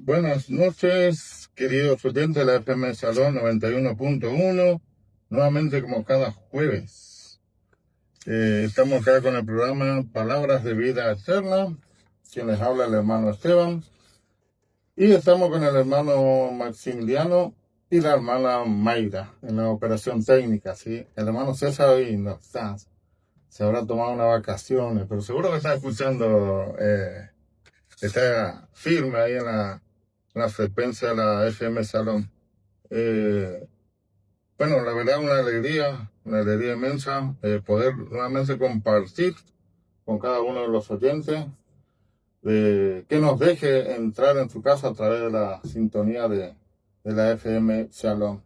Buenas noches, queridos oyentes de la FM Salón 91.1, nuevamente como cada jueves. Estamos acá con el programa Palabras de Vida Eterna, quien les habla el hermano Esteban, y estamos con el hermano Maximiliano y la hermana Mayra en la operación técnica, ¿sí? El hermano César hoy no está, se habrá tomado unas vacaciones, pero seguro que está escuchando, está firme ahí en la frecuencia de la FM Salón. Bueno, la verdad una alegría inmensa poder nuevamente compartir con cada uno de los oyentes, que nos deje entrar en su casa a través de la sintonía de la FM Salón.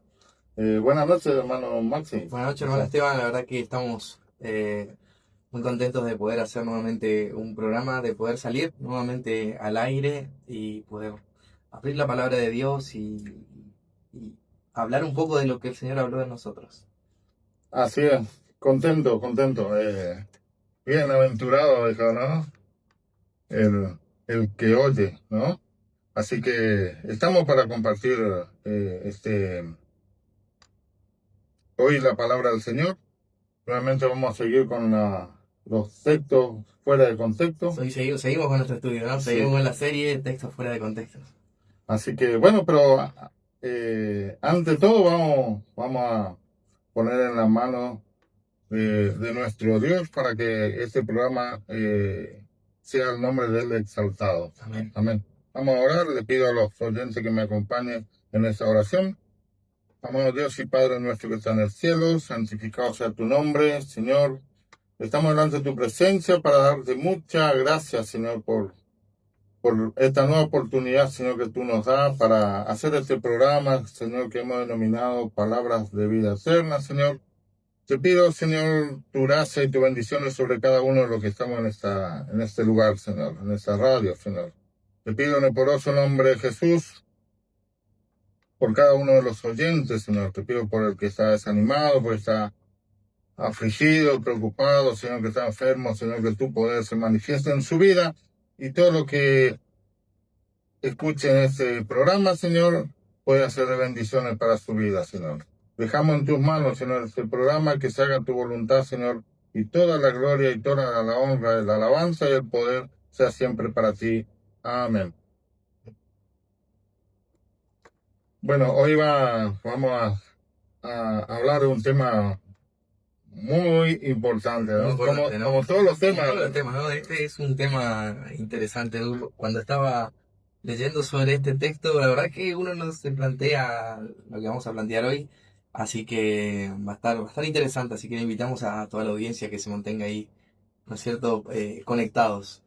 Buenas noches, hermano Maxi. Buenas noches, hermano Esteban. La verdad que estamos muy contentos de poder hacer nuevamente un programa, de poder salir nuevamente al aire y poder abrir la palabra de Dios y hablar un poco de lo que el Señor habló de nosotros. Así es, contento. Bienaventurado, dijo, ¿no? El que oye, ¿no? Así que estamos para compartir hoy la palabra del Señor. Realmente vamos a seguir con los textos fuera de contexto. Hoy seguimos con nuestro estudio, ¿no? Seguimos con la serie Textos fuera de contexto. Así que, bueno, pero ante todo vamos a poner en la mano de nuestro Dios para que este programa sea el nombre de Él exaltado. Amén. Amén. Vamos a orar. Le pido a los oyentes que me acompañen en esta oración. Amado Dios y Padre nuestro que está en el cielo, santificado sea tu nombre, Señor. Estamos delante de tu presencia para darte muchas gracias, Señor, por esta nueva oportunidad, Señor, que tú nos das para hacer este programa, Señor, que hemos denominado Palabras de Vida Eterna, Señor. Te pido, Señor, tu gracia y tu bendiciones sobre cada uno de los que estamos en este lugar, Señor, en esta radio, Señor. Te pido en el poderoso nombre de Jesús, por cada uno de los oyentes, Señor. Te pido por el que está desanimado, por el que está afligido, preocupado, Señor, que está enfermo, Señor, que tu poder se manifieste en su vida y todo lo que escuchen este programa, Señor, puede ser de bendiciones para su vida, Señor. Dejamos en tus manos, Señor, este programa, que se haga tu voluntad, Señor, y toda la gloria y toda la honra, la alabanza y el poder sea siempre para ti. Amén. Bueno, hoy vamos a hablar de un tema muy importante, ¿no? Muy importante, ¿no? Como todos los temas. Como todos los temas, ¿no? Este es un tema interesante. Cuando estaba leyendo sobre este texto, la verdad que uno no se plantea lo que vamos a plantear hoy, así que va a estar interesante, así que le invitamos a toda la audiencia que se mantenga ahí, ¿no es cierto?, conectados.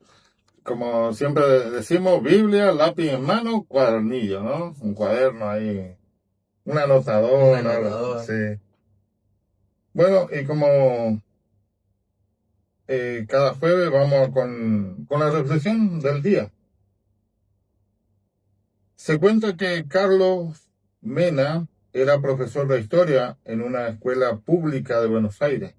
Como siempre decimos, Biblia, lápiz en mano, cuadernillo, ¿no? Un cuaderno ahí, un anotador, sí. Bueno, y como cada jueves vamos con la reflexión del día. Se cuenta que Carlos Mena era profesor de historia en una escuela pública de Buenos Aires.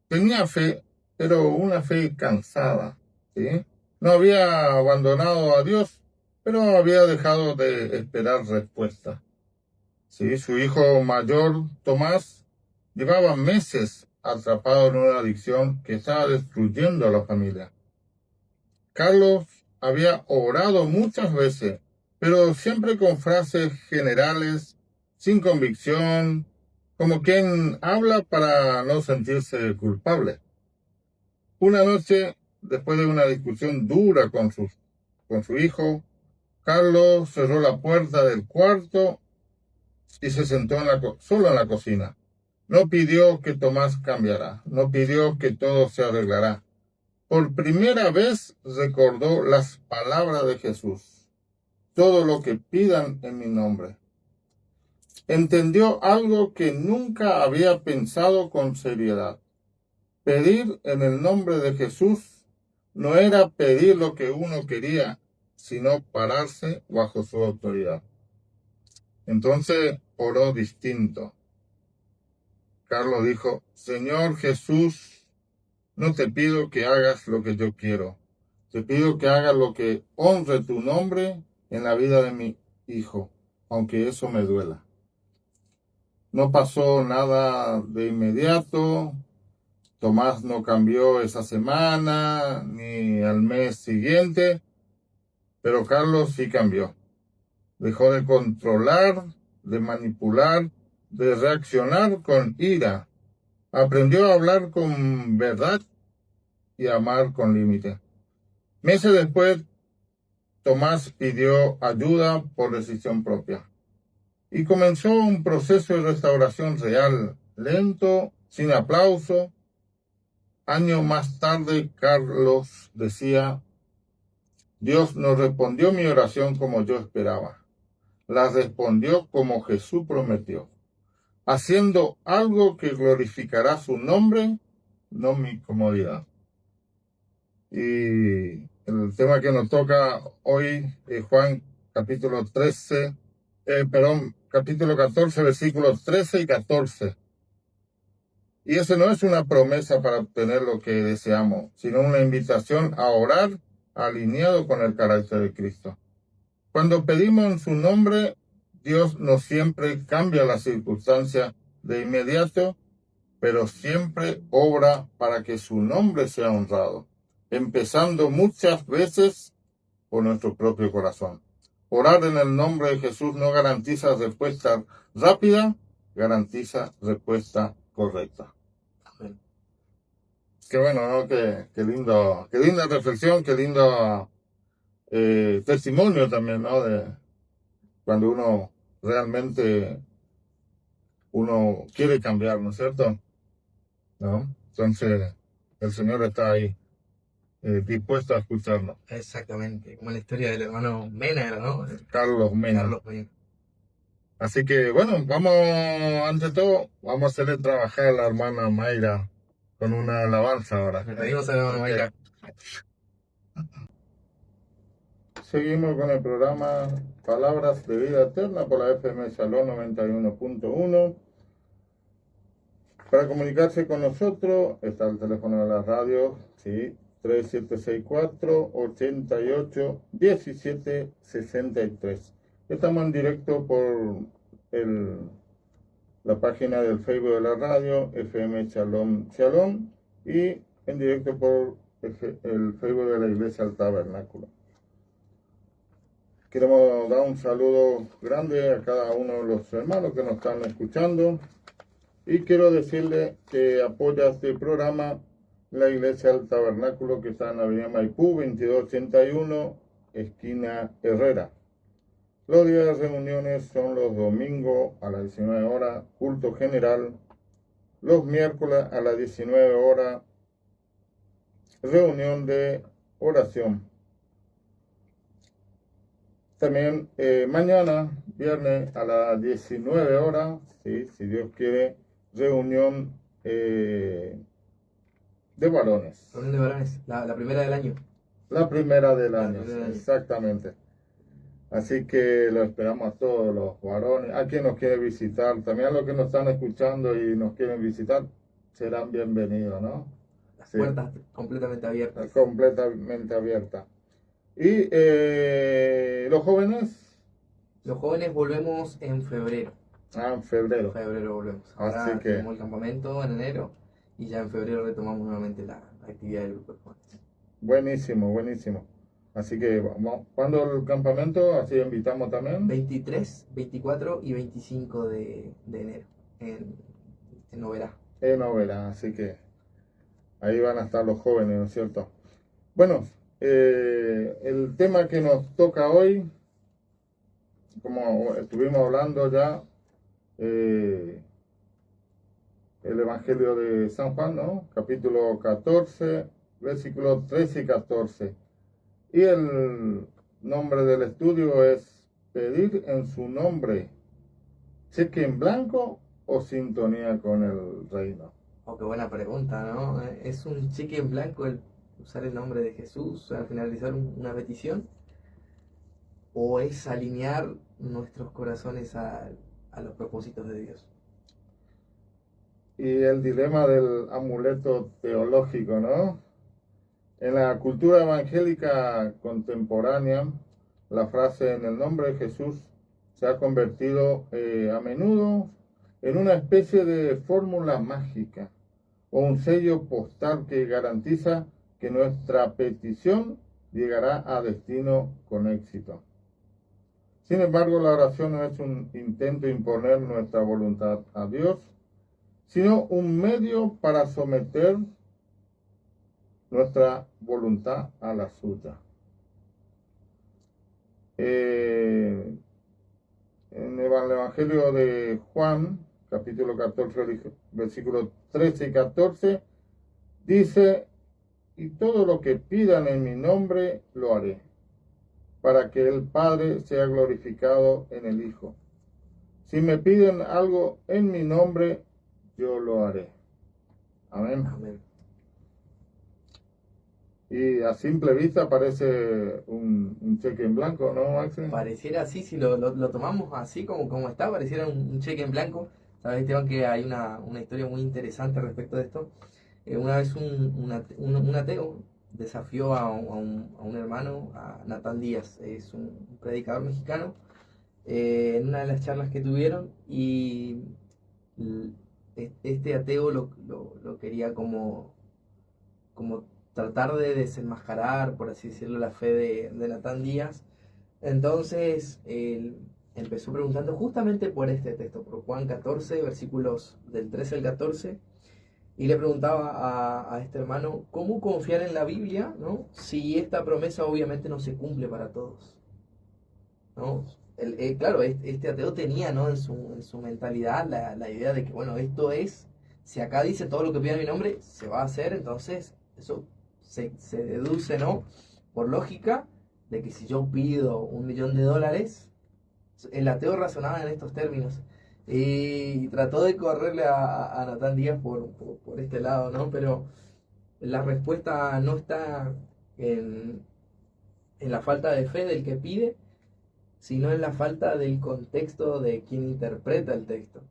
Tenía fe, pero una fe cansada, ¿sí? No había abandonado a Dios, pero había dejado de esperar respuesta. ¿Sí? Su hijo mayor, Tomás, llevaba meses atrapado en una adicción que estaba destruyendo a la familia. Carlos había orado muchas veces, pero siempre con frases generales, sin convicción, como quien habla para no sentirse culpable. Una noche, después de una discusión dura con su hijo, Carlos cerró la puerta del cuarto y se sentó solo en la cocina. No pidió que Tomás cambiara, no pidió que todo se arreglará. Por primera vez recordó las palabras de Jesús: todo lo que pidan en mi nombre. Entendió algo que nunca había pensado con seriedad. Pedir en el nombre de Jesús no era pedir lo que uno quería, sino pararse bajo su autoridad. Entonces oró distinto. Carlos dijo: Señor Jesús, no te pido que hagas lo que yo quiero. Te pido que hagas lo que honre tu nombre en la vida de mi hijo, aunque eso me duela. No pasó nada de inmediato. Tomás no cambió esa semana ni al mes siguiente, pero Carlos sí cambió. Dejó de controlar, de manipular, de reaccionar con ira. Aprendió a hablar con verdad y a amar con límite. Meses después, Tomás pidió ayuda por decisión propia y comenzó un proceso de restauración real, lento, sin aplauso. Años más tarde, Carlos decía: Dios no respondió mi oración como yo esperaba. La respondió como Jesús prometió, haciendo algo que glorificará su nombre, no mi comodidad. Y el tema que nos toca hoy es Juan capítulo 14, versículos 13 y 14. Y ese no es una promesa para obtener lo que deseamos, sino una invitación a orar alineado con el carácter de Cristo. Cuando pedimos en su nombre, Dios no siempre cambia las circunstancias de inmediato, pero siempre obra para que su nombre sea honrado, empezando muchas veces por nuestro propio corazón. Orar en el nombre de Jesús no garantiza respuesta rápida, garantiza respuesta correcta. Amén. Qué bueno, ¿no? Qué linda reflexión, qué lindo testimonio también, ¿no? De cuando uno quiere cambiar, ¿no es cierto? ¿No? Entonces, el Señor está ahí, dispuesto a escucharnos. Exactamente, como la historia del hermano Mena, ¿no? Carlos Mena. Carlos Mena. Así que, bueno, ante todo, vamos a hacerle trabajar a la hermana Mayra con una alabanza ahora. Le pedimos a la hermana Mayra. Seguimos con el programa Palabras de Vida Eterna por la FM Shalom 91.1. Para comunicarse con nosotros está el teléfono de la radio, sí, 3764-88-1763. Estamos en directo por la página del Facebook de la radio, FM Shalom Shalom, y en directo por el Facebook de la Iglesia del Tabernáculo. Queremos dar un saludo grande a cada uno de los hermanos que nos están escuchando. Y quiero decirle que apoya este programa la Iglesia del Tabernáculo, que está en la avenida Maipú, 2281, esquina Herrera. Los días de reuniones son los domingos a las 19 horas, culto general. Los miércoles a las 19 horas, reunión de oración. También mañana, viernes, a las 19 horas, ¿sí? Si Dios quiere, reunión de varones. Reunión de varones, la primera del año. La primera del año, primera del año. Exactamente. Así que lo esperamos a todos los varones, a quien nos quiere visitar, también a los que nos están escuchando y nos quieren visitar, serán bienvenidos, ¿no? Las puertas completamente abiertas. Completamente abiertas. Y los jóvenes. Los jóvenes volvemos en febrero. En febrero. En febrero volvemos. Ahora Así que tenemos el campamento en enero y ya en febrero retomamos nuevamente la actividad del grupo de jóvenes. Buenísimo, buenísimo. Así que vamos, ¿cuándo el campamento? Así invitamos también. 23, 24 y 25 de enero en Noverá. En Noverá, así que ahí van a estar los jóvenes, ¿no es cierto? Bueno, el tema que nos toca hoy, como estuvimos hablando ya, el Evangelio de San Juan, ¿no? Capítulo 14, versículos 13 y 14. Y el nombre del estudio es Pedir en su nombre, cheque en blanco o sintonía con el reino. Oh, qué buena pregunta, ¿no? ¿Es un cheque en blanco el usar el nombre de Jesús al finalizar una petición? ¿O es alinear nuestros corazones a los propósitos de Dios? Y el dilema del amuleto teológico, ¿no? En la cultura evangélica contemporánea, La frase "en el nombre de Jesús" se ha convertido a menudo en una especie de fórmula mágica o un sello postal que garantiza que nuestra petición llegará a destino con éxito. Sin embargo, la oración no es un intento de imponer nuestra voluntad a Dios, sino un medio para someter nuestra voluntad a la suya. En el Evangelio de Juan, capítulo 14, versículos 13 y 14, dice: y todo lo que pidan en mi nombre lo haré, para que el Padre sea glorificado en el Hijo. Si me piden algo en mi nombre, yo lo haré. Amén. Amén. Y a simple vista parece un cheque en blanco, ¿no, Maxi? Pareciera así, si lo tomamos así como está, pareciera un cheque en blanco. Sabes, Esteban, que hay una historia muy interesante respecto de esto. Una vez un ateo desafió a un hermano, a Natán Díaz, es un predicador mexicano, en una de las charlas que tuvieron, y este ateo lo quería como tratar de desenmascarar, por así decirlo, la fe de Natán Díaz. Entonces él empezó preguntando justamente por este texto, por Juan 14, versículos del 13 al 14, y le preguntaba a este hermano cómo confiar en la Biblia, ¿no? Si esta promesa obviamente no se cumple para todos, ¿no? Claro, este ateo tenía, ¿no?, en su mentalidad la idea de que, bueno, esto es, si acá dice todo lo que pida en mi nombre, se va a hacer. Entonces eso se deduce, ¿no?, por lógica, de que si yo pido $1.000.000, el ateo razonaba en estos términos. Y trató de correrle a Natán Díaz por este lado, ¿no? Pero la respuesta no está en la falta de fe del que pide, sino en la falta del contexto de quien interpreta el texto.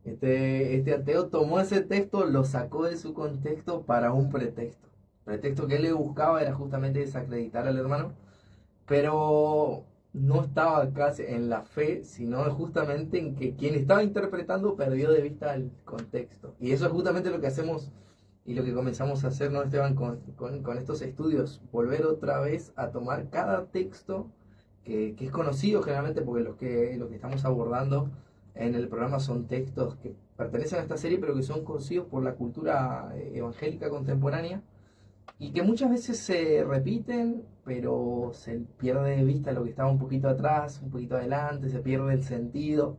Este ateo tomó ese texto, lo sacó de su contexto para un pretexto. El pretexto que él le buscaba era justamente desacreditar al hermano, pero no estaba casi en la fe, sino justamente en que quien estaba interpretando perdió de vista el contexto. Y eso es justamente lo que hacemos y lo que comenzamos a hacer, ¿no, Esteban, con estos estudios? Volver otra vez a tomar cada texto que es conocido generalmente, porque lo que estamos abordando en el programa son textos que pertenecen a esta serie, pero que son conocidos por la cultura evangélica contemporánea, y que muchas veces se repiten, pero se pierde de vista lo que estaba un poquito atrás, un poquito adelante, se pierde el sentido.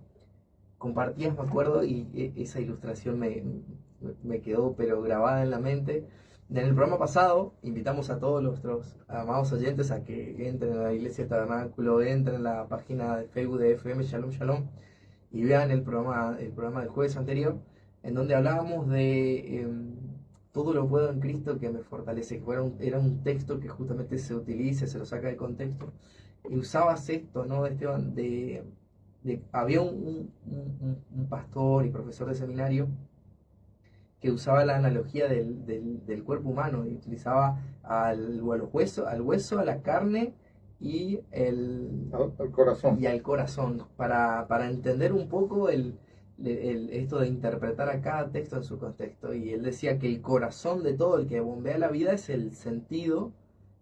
Compartías, me acuerdo, y esa ilustración me quedó pero grabada en la mente. En el programa pasado invitamos a todos nuestros amados oyentes a que entren a la Iglesia Tabernáculo, entren a la página de Facebook de FM Shalom Shalom y vean el programa del jueves anterior, en donde hablábamos de todo lo puedo en Cristo que me fortalece, que era un texto que justamente se utiliza, se lo saca de contexto, y usabas esto, ¿no, Esteban? Había un pastor y profesor de seminario que usaba la analogía del cuerpo humano y utilizaba al hueso, a la carne y al corazón. Y al corazón, para entender un poco esto de interpretar a cada texto en su contexto. Y él decía que el corazón de todo, el que bombea la vida, es el sentido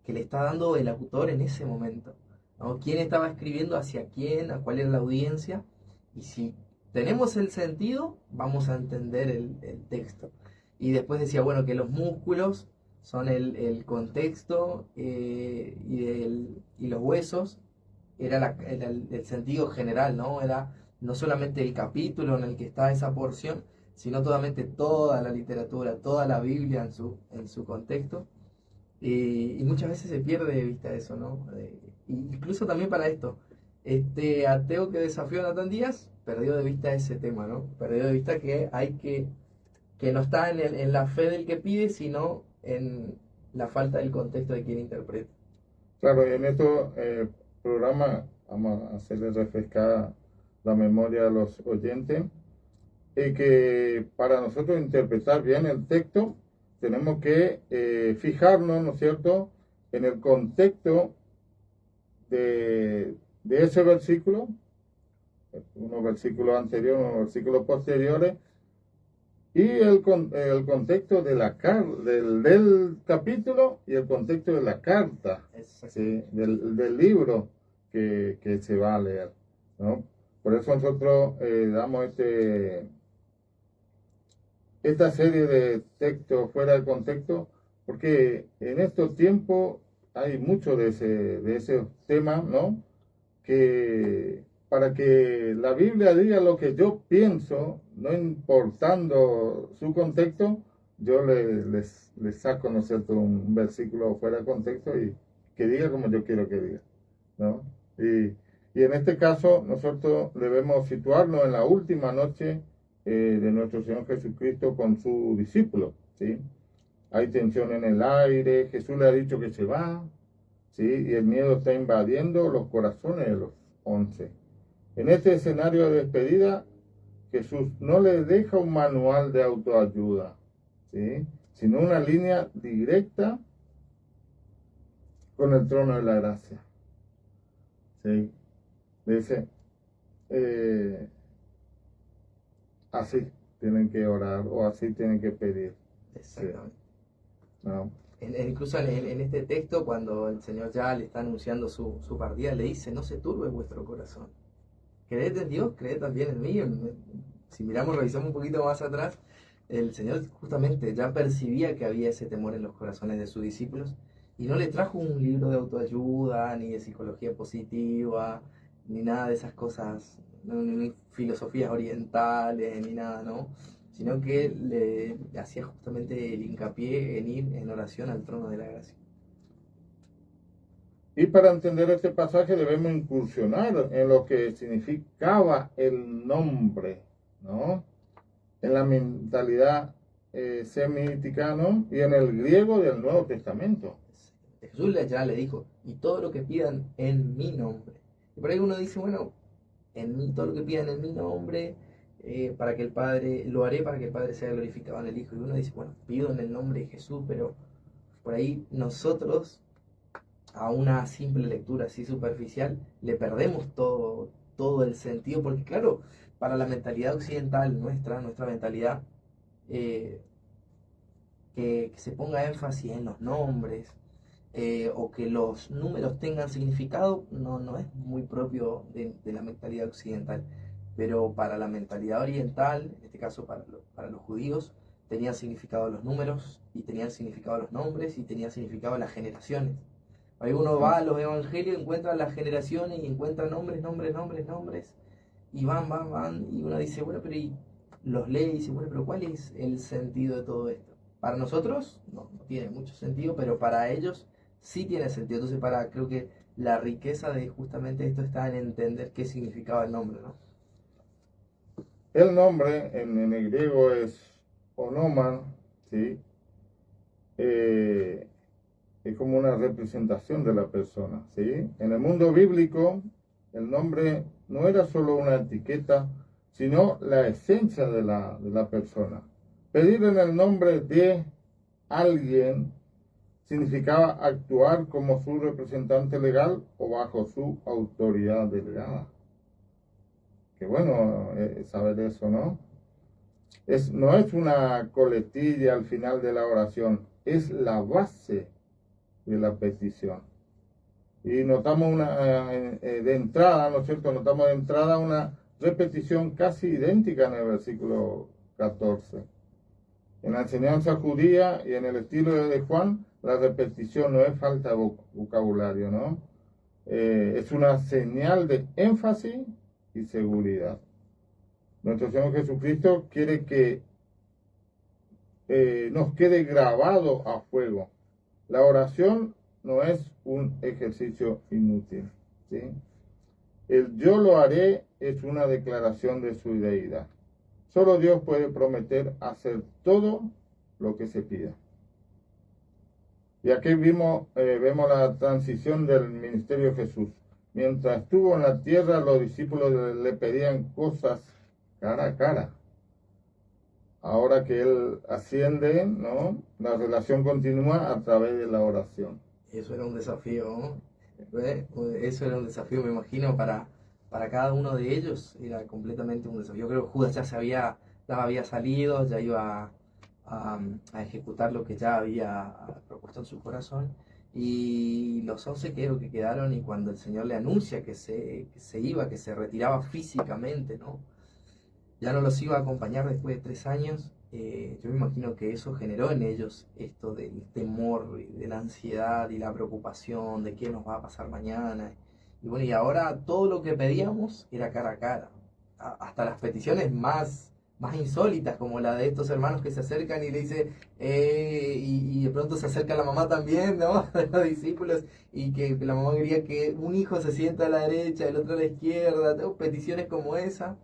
que le está dando el autor en ese momento, ¿no? ¿Quién estaba escribiendo hacia quién? ¿A cuál era la audiencia? Y si tenemos el sentido, vamos a entender el texto. Y después decía, bueno, que los músculos son el contexto, y los huesos era el sentido general, ¿no? Era no solamente el capítulo en el que está esa porción, sino toda la literatura, toda la Biblia en su contexto. Y muchas veces se pierde de vista eso, ¿no? Incluso también para esto, este ateo que desafió a Natán Díaz perdió de vista ese tema, ¿no? Perdió de vista que no está en la fe del que pide, sino en la falta del contexto de quien interpreta. Claro, y en este programa vamos a hacerles refrescar la memoria a los oyentes, y que para nosotros interpretar bien el texto tenemos que fijarnos, ¿no es cierto?, en el contexto de ese versículo, unos versículos anteriores, unos versículos posteriores, y el contexto de del capítulo y el contexto de la carta, ¿sí? del libro que se va a leer, ¿no? Por eso nosotros damos esta serie de textos fuera de contexto, porque en estos tiempos hay mucho de ese tema, ¿no? Que para que la Biblia diga lo que yo pienso, no importando su contexto, yo les saco, ¿no es cierto?, un versículo fuera de contexto y que diga como yo quiero que diga, ¿no? Y en este caso nosotros debemos situarnos en la última noche de nuestro Señor Jesucristo con su discípulo, ¿sí? Hay tensión en el aire, Jesús le ha dicho que se va, ¿sí? Y el miedo está invadiendo los corazones de los 11. En este escenario de despedida, Jesús no le deja un manual de autoayuda, ¿sí? Sino una línea directa con el trono de la gracia, ¿sí? Dice, así tienen que orar o así tienen que pedir. Exactamente. ¿Sí? ¿No? Incluso en este texto, cuando el Señor ya le está anunciando su partida, le dice, no se turbe vuestro corazón. Creed en Dios, creed también en mí. Si miramos, revisamos un poquito más atrás, el Señor justamente ya percibía que había ese temor en los corazones de sus discípulos y no le trajo un libro de autoayuda, ni de psicología positiva, ni nada de esas cosas, ni filosofías orientales, ni nada, ¿no? Sino que le hacía justamente el hincapié en ir en oración al trono de la gracia. Y para entender este pasaje debemos incursionar en lo que significaba el nombre, ¿no? En la mentalidad semítica, ¿no? Y en el griego del Nuevo Testamento. Jesús ya le dijo, y todo lo que pidan en mi nombre. Y por ahí uno dice, bueno, en mí, todo lo que pidan en mi nombre, para que el Padre, lo haré para que el Padre sea glorificado en el Hijo. Y uno dice, bueno, pido en el nombre de Jesús, pero por ahí nosotros, a una simple lectura así superficial, le perdemos todo el sentido, porque claro, para la mentalidad occidental, nuestra mentalidad, eh, que se ponga énfasis en los nombres, o que los números tengan significado, no es muy propio de la mentalidad occidental. Pero para la mentalidad oriental, en este caso para los judíos, tenían significado los números, y tenían significado los nombres, y tenían significado las generaciones. Ahí uno va a los evangelios, encuentra las generaciones y encuentra nombres, y van, y uno dice, bueno, pero y los lee y dice, bueno, pero ¿cuál es el sentido de todo esto? Para nosotros no tiene mucho sentido, pero para ellos sí tiene sentido. Entonces, creo que la riqueza de justamente esto está en entender qué significaba el nombre, ¿no? El nombre en el griego es onoman, ¿sí? Es como una representación de la persona, ¿sí? En el mundo bíblico, el nombre no era solo una etiqueta, sino la esencia de la persona. Pedir en el nombre de alguien significaba actuar como su representante legal o bajo su autoridad delegada. Qué bueno saber eso, ¿no? No es una coletilla al final de la oración, es la base de la petición. Y notamos de entrada, ¿no es cierto? Notamos de entrada una repetición casi idéntica en el versículo 14. En la enseñanza judía y en el estilo de Juan, la repetición no es falta de vocabulario, ¿no? Es una señal de énfasis y seguridad. Nuestro Señor Jesucristo quiere que nos quede grabado a fuego. La oración no es un ejercicio inútil, ¿sí? El yo lo haré es una declaración de su deidad. Solo Dios puede prometer hacer todo lo que se pida. Y aquí vemos la transición del ministerio de Jesús. Mientras estuvo en la tierra, los discípulos le pedían cosas cara a cara. Ahora que Él asciende, ¿no? La relación continúa a través de la oración. Eso era un desafío, ¿no? Eso era un desafío, me imagino, para cada uno de ellos. Era completamente un desafío. Yo creo que Judas ya había salido, ya iba a ejecutar lo que ya había propuesto en su corazón. Y los 11 creo que quedaron, y cuando el Señor le anuncia que se iba, que se retiraba físicamente, ¿no? Ya no los iba a acompañar después de 3 años. Yo me imagino que eso generó en ellos esto del temor, de la ansiedad y la preocupación de qué nos va a pasar mañana. Y bueno, y ahora todo lo que pedíamos era cara a cara. Hasta las peticiones más insólitas, como la de estos hermanos que se acercan y le dice, y de pronto se acerca la mamá también, ¿no? De los discípulos, y que la mamá quería que un hijo se sienta a la derecha, el otro a la izquierda, peticiones como esa.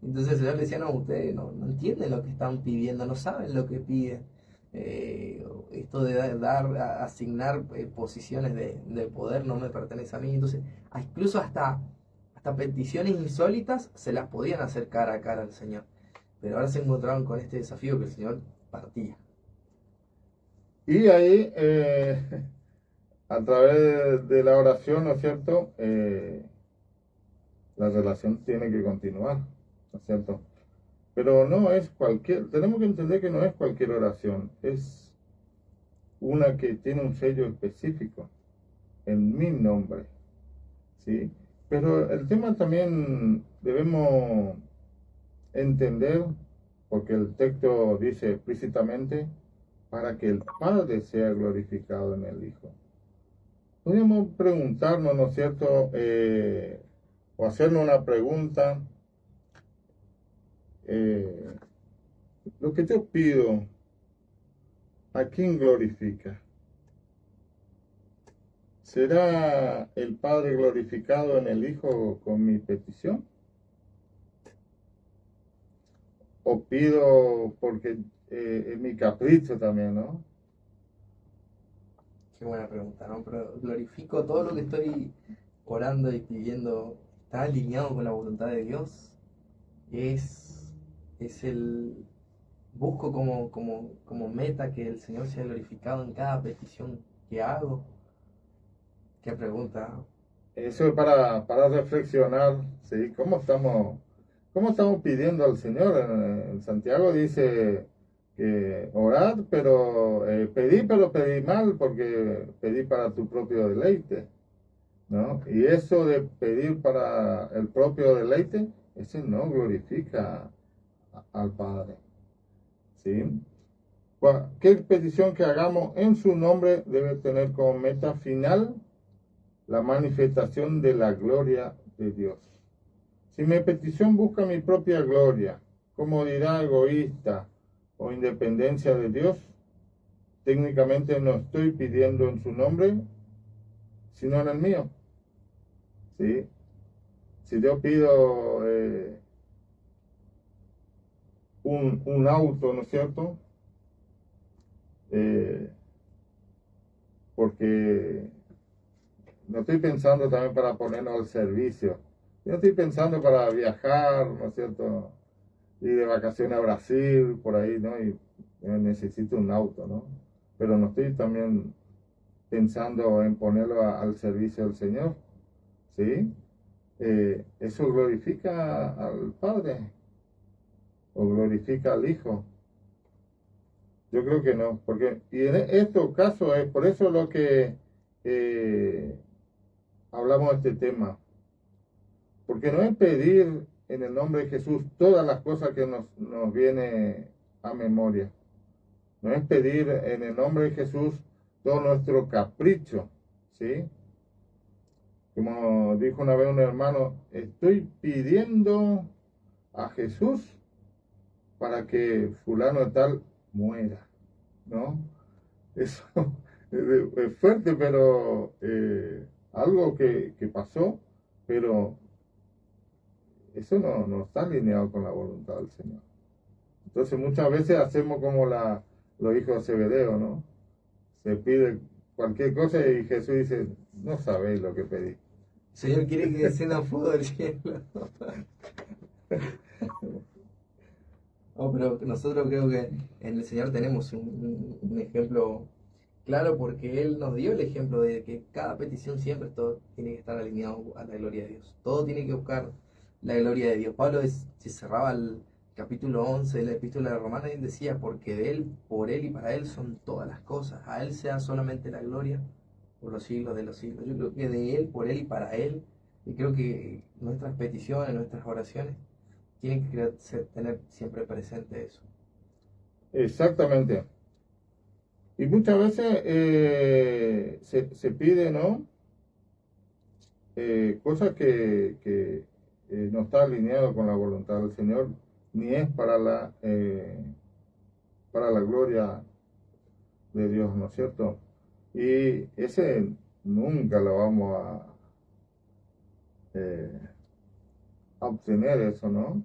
Entonces el Señor le decía, no, ustedes no entienden lo que están pidiendo, no saben lo que piden. Esto de asignar posiciones de poder no me pertenece a mí. Entonces, incluso hasta peticiones insólitas se las podían hacer cara a cara al Señor. Pero ahora se encontraron con este desafío que el Señor partía. Y ahí, a través de la oración, ¿no es cierto? La relación tiene que continuar, ¿no es cierto? Pero no es tenemos que entender que no es cualquier oración, es una que tiene un sello específico en mi nombre, ¿sí? Pero el tema también debemos entender, porque el texto dice explícitamente, para que el Padre sea glorificado en el Hijo. Podríamos preguntarnos, ¿no es cierto? O hacernos una pregunta. Lo que yo pido, ¿a quién glorifica? ¿Será el Padre glorificado en el Hijo con mi petición? ¿O pido porque es mi capricho también, ¿no? Qué buena pregunta, ¿no? Pero glorifico todo lo que estoy orando y pidiendo, ¿está alineado con la voluntad de Dios? Es el, busco como meta que el Señor sea glorificado en cada petición que hago. Qué pregunta. Eso es para reflexionar, ¿sí? ¿Cómo estamos pidiendo al Señor? En Santiago dice que orad, pero pero pedí mal porque pedí para tu propio deleite, ¿no? Y eso de pedir para el propio deleite, ese no glorifica al Padre, ¿sí? Cualquier petición que hagamos en su nombre debe tener como meta final la manifestación de la gloria de Dios. Si mi petición busca mi propia gloria, comodidad egoísta o independencia de Dios, técnicamente no estoy pidiendo en su nombre, sino en el mío. ¿Sí? Si yo pido un auto, ¿no es cierto? Porque no estoy pensando también para ponerlo al servicio. Yo estoy pensando para viajar, ¿no es cierto? Ir de vacaciones a Brasil, por ahí, ¿no? Y necesito un auto, ¿no? Pero no estoy también pensando en ponerlo al servicio del Señor, ¿sí? ¿Eso glorifica al Padre o glorifica al Hijo? Yo creo que no, porque y en estos casos es por eso lo que hablamos de este tema, porque no es pedir en el nombre de Jesús todas las cosas que nos viene a memoria, no es pedir en el nombre de Jesús todo nuestro capricho, ¿sí? Como dijo una vez un hermano, estoy pidiendo a Jesús para que fulano de tal muera, ¿no? Eso es fuerte, pero algo que pasó, pero eso no está alineado con la voluntad del Señor. Entonces muchas veces hacemos como los hijos de Zebedeo, ¿no? Se pide cualquier cosa y Jesús dice, no sabéis lo que pedí. El Señor quiere que descienda fuego del cielo. No, pero nosotros creo que en el Señor tenemos un ejemplo Claro, porque Él nos dio el ejemplo de que cada petición siempre todo tiene que estar alineado a la gloria de Dios. Todo tiene que buscar la gloria de Dios. Pablo se cerraba el capítulo 11 de la epístola de Romanos y decía, porque de Él, por Él y para Él son todas las cosas. A Él sea solamente la gloria por los siglos de los siglos. Yo creo que de Él, por Él y para Él, y creo que nuestras peticiones, nuestras oraciones, tienen que tener siempre presente eso. Exactamente. Y muchas veces se pide, ¿no? Cosas que no está alineado con la voluntad del Señor, ni es para la gloria de Dios, ¿no es cierto? Y ese nunca lo vamos eh, a obtener, eso, ¿no?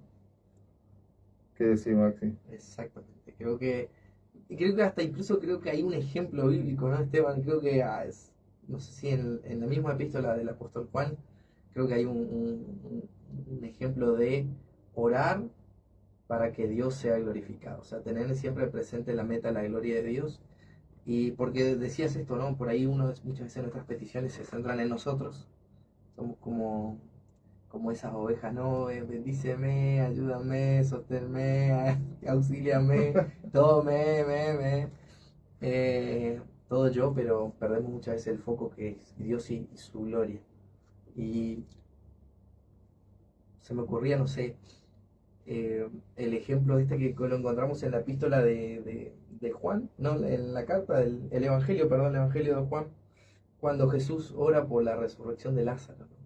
¿Qué decimos Maxi? Exactamente. Creo que hasta incluso creo que hay un ejemplo bíblico, ¿no, Esteban? Creo que no sé si en la misma epístola del apóstol Juan, creo que hay un ejemplo de orar para que Dios sea glorificado. O sea, tener siempre presente la meta, la gloria de Dios. Y porque decías esto, ¿no? Por ahí muchas veces nuestras peticiones se centran en nosotros. Somos como esas ovejas, ¿no? Bendíceme, ayúdame, sosténme, auxíliame, todo todo yo, pero perdemos muchas veces el foco que es Dios y su gloria. Y se me ocurría, no sé, el ejemplo este que lo encontramos en la epístola de Juan, ¿no? En la carta el Evangelio, perdón, el Evangelio de Juan, cuando Jesús ora por la resurrección de Lázaro, ¿no?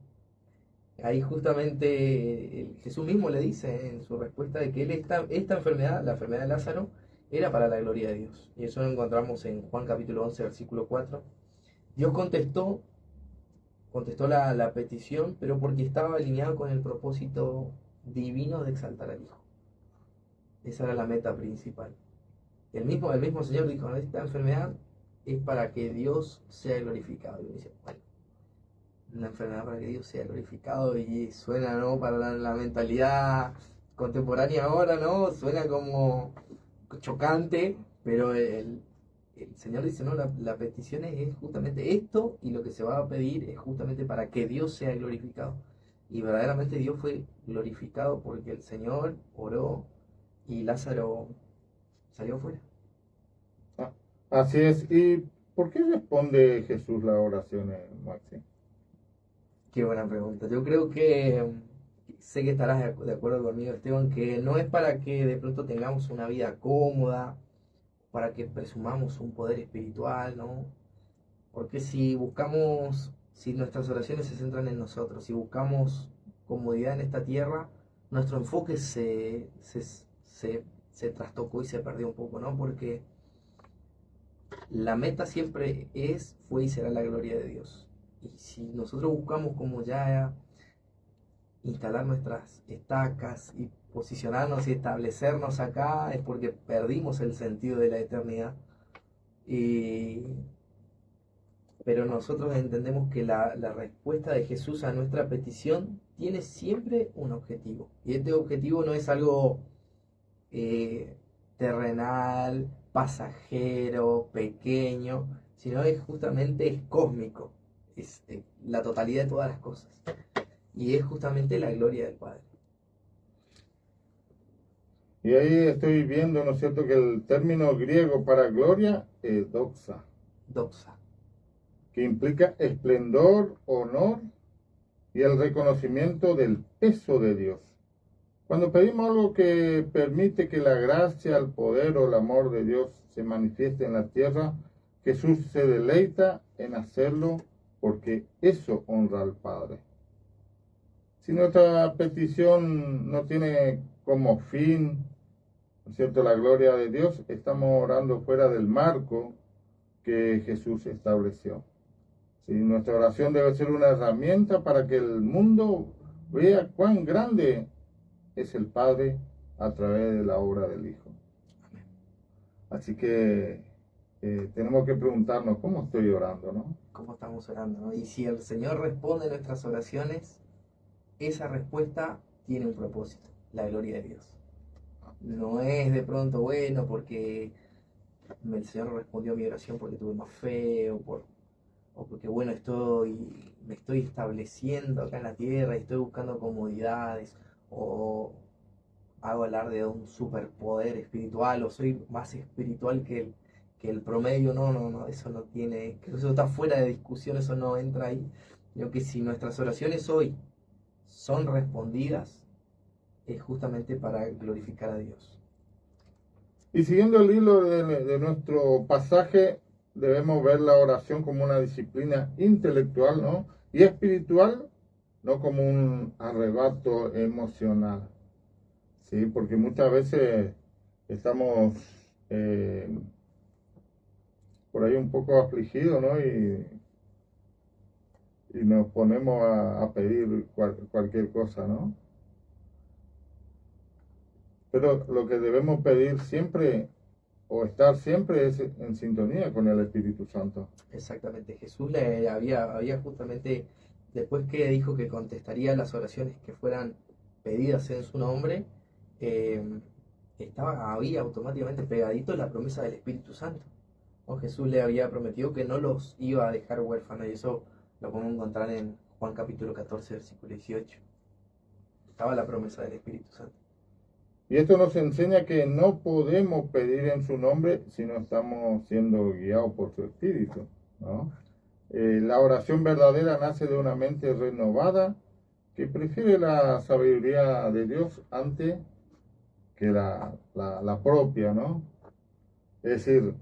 Ahí justamente Jesús mismo le dice en su respuesta de que esta enfermedad, la enfermedad de Lázaro, era para la gloria de Dios. Y eso lo encontramos en Juan capítulo 11, versículo 4. Dios contestó la petición, pero porque estaba alineado con el propósito divino de exaltar al Hijo. Esa era la meta principal. El mismo Señor dijo, "No, esta enfermedad es para que Dios sea glorificado". Y uno dice, bueno, una enfermedad para que Dios sea glorificado y suena, ¿no? Para la mentalidad contemporánea ahora, ¿no? Suena como chocante, pero el Señor dice, no, la petición es justamente esto y lo que se va a pedir es justamente para que Dios sea glorificado. Y verdaderamente Dios fue glorificado porque el Señor oró y Lázaro salió fuera. Ah, así es. ¿Y por qué responde Jesús las oraciones, Maxi? Qué buena pregunta. Yo creo que sé que estarás de acuerdo conmigo, Esteban, que no es para que de pronto tengamos una vida cómoda, para que presumamos un poder espiritual, ¿no? Porque si nuestras oraciones se centran en nosotros, si buscamos comodidad en esta tierra, nuestro enfoque se trastocó y se perdió un poco, ¿no? Porque la meta siempre fue y será la gloria de Dios. Y si nosotros buscamos como ya instalar nuestras estacas y posicionarnos y establecernos acá, es porque perdimos el sentido de la eternidad. Y pero nosotros entendemos que la respuesta de Jesús a nuestra petición tiene siempre un objetivo. Y este objetivo no es algo eh, terrenal, pasajero, pequeño, sino es cósmico. Es la totalidad de todas las cosas. Y es justamente la gloria del Padre. Y ahí estoy viendo, ¿no es cierto?, que el término griego para gloria es doxa, Doxa. que implica esplendor, honor y el reconocimiento del peso de Dios. Cuando pedimos algo que permite que la gracia, el poder o el amor de Dios se manifieste en la tierra, Jesús se deleita en hacerlo porque eso honra al Padre. Si nuestra petición no tiene como fin, ¿no es cierto?, la gloria de Dios, estamos orando fuera del marco que Jesús estableció. Sí, nuestra oración debe ser una herramienta para que el mundo vea cuán grande es el Padre a través de la obra del Hijo. Así que tenemos que preguntarnos cómo estoy orando, ¿no? ¿Cómo estamos orando, no? Y si el Señor responde nuestras oraciones, esa respuesta tiene un propósito, la gloria de Dios. No es de pronto bueno porque el Señor respondió a mi oración porque tuve más fe o porque bueno, me estoy estableciendo acá en la tierra y estoy buscando comodidades o hago alarde de un superpoder espiritual o soy más espiritual que el promedio. No, no, no, eso no tiene, que eso está fuera de discusión, eso no entra ahí. Sino que si nuestras oraciones hoy son respondidas, es justamente para glorificar a Dios. Y siguiendo el hilo de nuestro pasaje, debemos ver la oración como una disciplina intelectual, ¿no? Y espiritual, no como un arrebato emocional, ¿sí? Porque muchas veces estamos por ahí un poco afligidos, ¿no? Y nos ponemos a pedir cualquier cosa, ¿no? Pero lo que debemos pedir siempre o estar siempre es en sintonía con el Espíritu Santo. Exactamente, Jesús había justamente, después que dijo que contestaría las oraciones que fueran pedidas en su nombre, eh, había automáticamente pegadito la promesa del Espíritu Santo. ¿No? Jesús le había prometido que no los iba a dejar huérfanos, y eso lo podemos encontrar en Juan capítulo 14, versículo 18. Estaba la promesa del Espíritu Santo. Y esto nos enseña que no podemos pedir en su nombre si no estamos siendo guiados por su Espíritu, ¿no? La oración verdadera nace de una mente renovada que prefiere la sabiduría de Dios antes que la propia, ¿no? Es decir,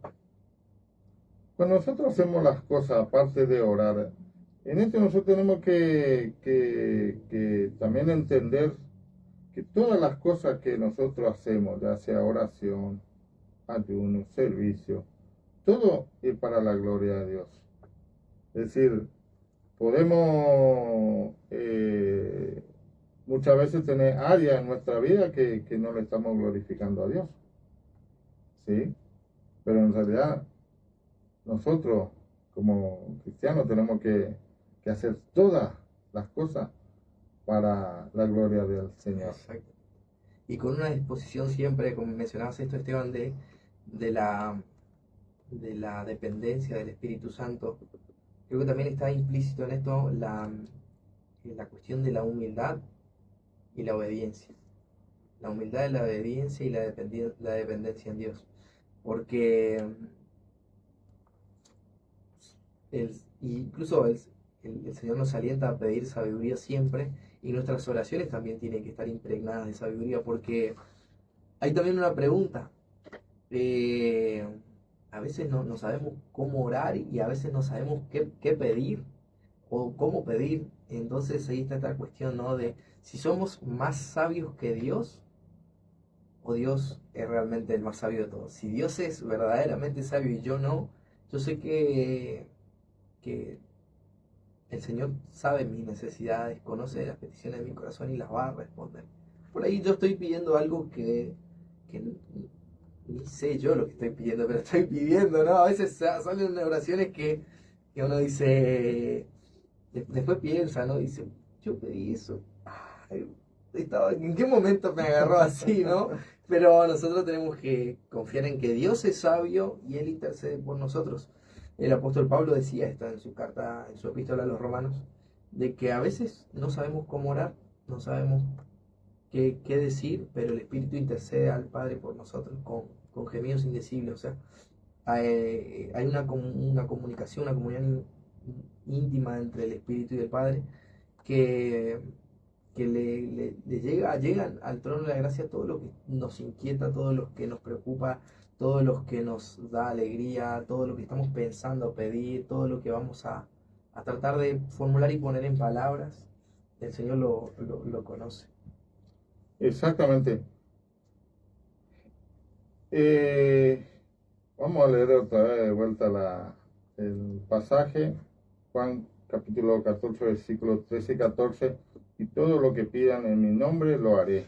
cuando nosotros hacemos las cosas aparte de orar, en esto nosotros tenemos que también entender que todas las cosas que nosotros hacemos, ya sea oración, ayuno, servicio, todo es para la gloria de Dios. Es decir, podemos muchas veces tener áreas en nuestra vida que no le estamos glorificando a Dios, ¿sí? Pero en realidad nosotros como cristianos tenemos que hacer todas las cosas para la gloria del Señor. Exacto. Y con una disposición siempre, como mencionabas esto, Esteban, de la, de la dependencia del Espíritu Santo. Creo que también está implícito en esto la cuestión de la humildad y la obediencia. La humildad, la obediencia y la dependencia en Dios. Porque incluso el Señor nos alienta a pedir sabiduría siempre, y nuestras oraciones también tienen que estar impregnadas de sabiduría, porque hay también una pregunta. eh, a veces no sabemos cómo orar y a veces no sabemos qué pedir o cómo pedir. Entonces ahí está esta cuestión, ¿no? De si somos más sabios que Dios o Dios es realmente el más sabio de todos. Si Dios es verdaderamente sabio y yo no, yo sé que el Señor sabe mis necesidades, conoce las peticiones de mi corazón y las va a responder. Por ahí yo estoy pidiendo algo que ni sé yo lo que estoy pidiendo, pero estoy pidiendo, ¿no? A veces salen oraciones que uno dice, después piensa, ¿no? Dice, yo pedí eso. Ay, ¿en qué momento me agarró así, no? Pero nosotros tenemos que confiar en que Dios es sabio y Él intercede por nosotros. El apóstol Pablo decía esto en su carta, en su epístola a los romanos, de que a veces no sabemos cómo orar, no sabemos qué decir, pero el Espíritu intercede al Padre por nosotros con gemidos indecibles. O sea, hay una comunicación, una comunión íntima entre el Espíritu y el Padre que, que llegan al trono de la gracia todo lo que nos inquieta, todo lo que nos preocupa, todo lo que nos da alegría, todo lo que estamos pensando pedir, todo lo que vamos a tratar de formular y poner en palabras. El Señor lo conoce. Exactamente. Eh, Vamos a leer otra vez de vuelta el pasaje, Juan capítulo 14, versículos 13 y 14, y todo lo que pidan en mi nombre lo haré,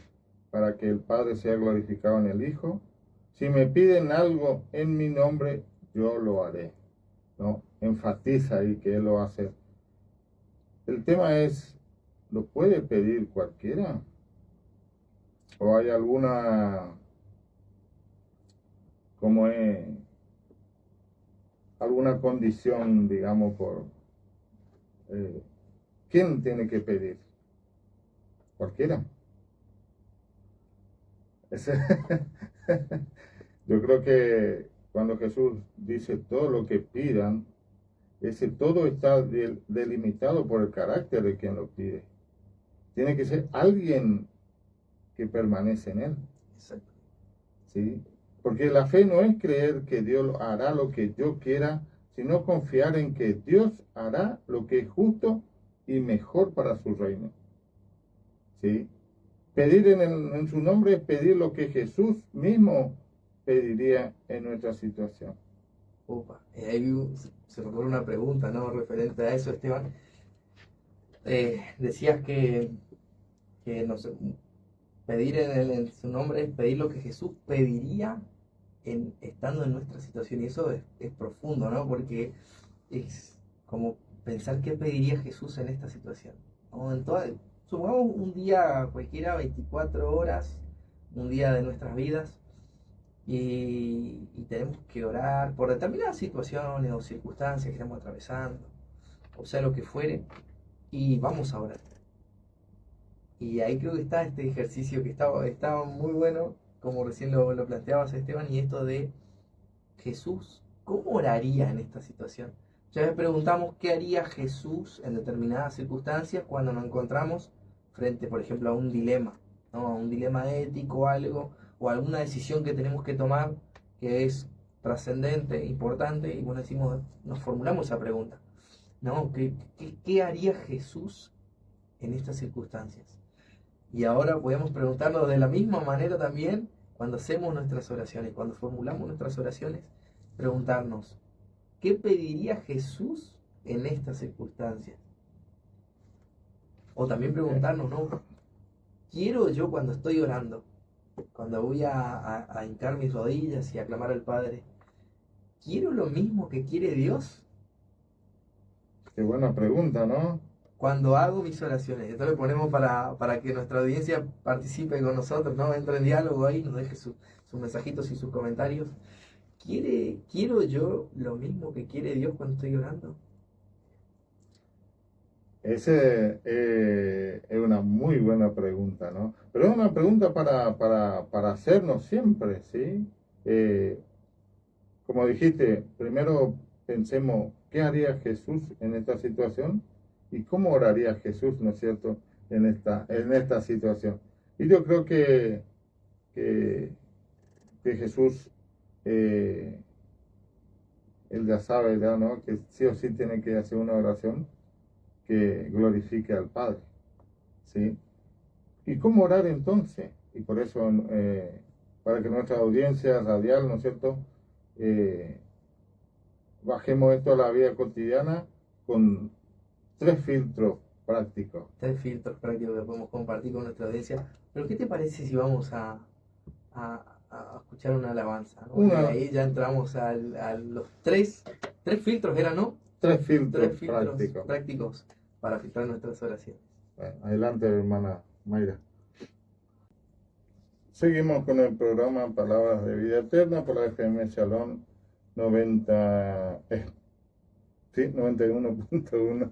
para que el Padre sea glorificado en el Hijo. Si me piden algo en mi nombre, yo lo haré. ¿No? Enfatiza ahí que Él lo va a hacer. El tema es, ¿lo puede pedir cualquiera? ¿O hay alguna, como es, alguna condición, digamos, ¿quién tiene que pedir? Cualquiera. Ese- Yo creo que cuando Jesús dice todo lo que pidan, ese todo está delimitado por el carácter de quien lo pide. Tiene que ser alguien que permanece en él. Exacto. ¿Sí? Porque la fe no es creer que Dios hará lo que yo quiera, sino confiar en que Dios hará lo que es justo y mejor para su reino. ¿Sí? Pedir en su nombre es pedir lo que Jesús mismo pediría en nuestra situación. Opa, se me ocurre una pregunta, ¿no? Referente a eso, Esteban. Decías que no sé, pedir en su nombre es pedir lo que Jesús pediría estando en nuestra situación. Y eso es profundo, ¿no? Porque es como pensar qué pediría Jesús en esta situación, ¿no? Supongamos un día cualquiera, 24 horas, un día de nuestras vidas, y tenemos que orar por determinadas situaciones o circunstancias que estamos atravesando, o sea, lo que fuere, y vamos a orar. Y ahí creo que está este ejercicio que estaba muy bueno, como recién lo planteabas, Esteban, y esto de Jesús, ¿cómo oraría en esta situación? Ya le preguntamos qué haría Jesús en determinadas circunstancias cuando nos encontramos frente, por ejemplo, a un dilema, ¿no? A un dilema ético o algo, o alguna decisión que tenemos que tomar que es trascendente, importante, y bueno, nos formulamos esa pregunta, ¿no? ¿Qué haría Jesús en estas circunstancias? Y ahora podemos preguntarnos de la misma manera también cuando hacemos nuestras oraciones, cuando formulamos nuestras oraciones, preguntarnos, ¿qué pediría Jesús en estas circunstancias? O también preguntarnos, ¿no? ¿Quiero yo cuando estoy orando, cuando voy a hincar mis rodillas y a clamar al Padre, quiero lo mismo que quiere Dios? Qué buena pregunta, ¿no? Cuando hago mis oraciones, entonces ponemos para que nuestra audiencia participe con nosotros, ¿no? Entre en diálogo ahí, nos deje sus mensajitos y sus comentarios. ¿Quiero yo lo mismo que quiere Dios cuando estoy orando? Ese es una muy buena pregunta, ¿no? Pero es una pregunta para hacernos siempre, ¿sí? Eh, Como dijiste, primero pensemos qué haría Jesús en esta situación y cómo oraría Jesús, ¿no es cierto?, en esta situación. Y yo creo que, que Jesús, eh, él ya sabe, ya, ¿no?, que sí o sí tiene que hacer una oración que glorifique al Padre, ¿sí? ¿Y cómo orar entonces? Y por eso, para que nuestra audiencia radial, ¿no es cierto?, eh, bajemos esto a la vida cotidiana con 3 filtros prácticos. 3 filtros prácticos que podemos compartir con nuestra audiencia. Pero ¿qué te parece si vamos a escuchar una alabanza, ¿no? Y Una, ahí ya entramos a los tres filtros, ¿era, no? tres filtros Tres filtros prácticos. prácticos para filtrar nuestras oraciones. Bueno, adelante, hermana Mayra. Seguimos con el programa Palabras de Vida Eterna por la FM Shalom 91.1.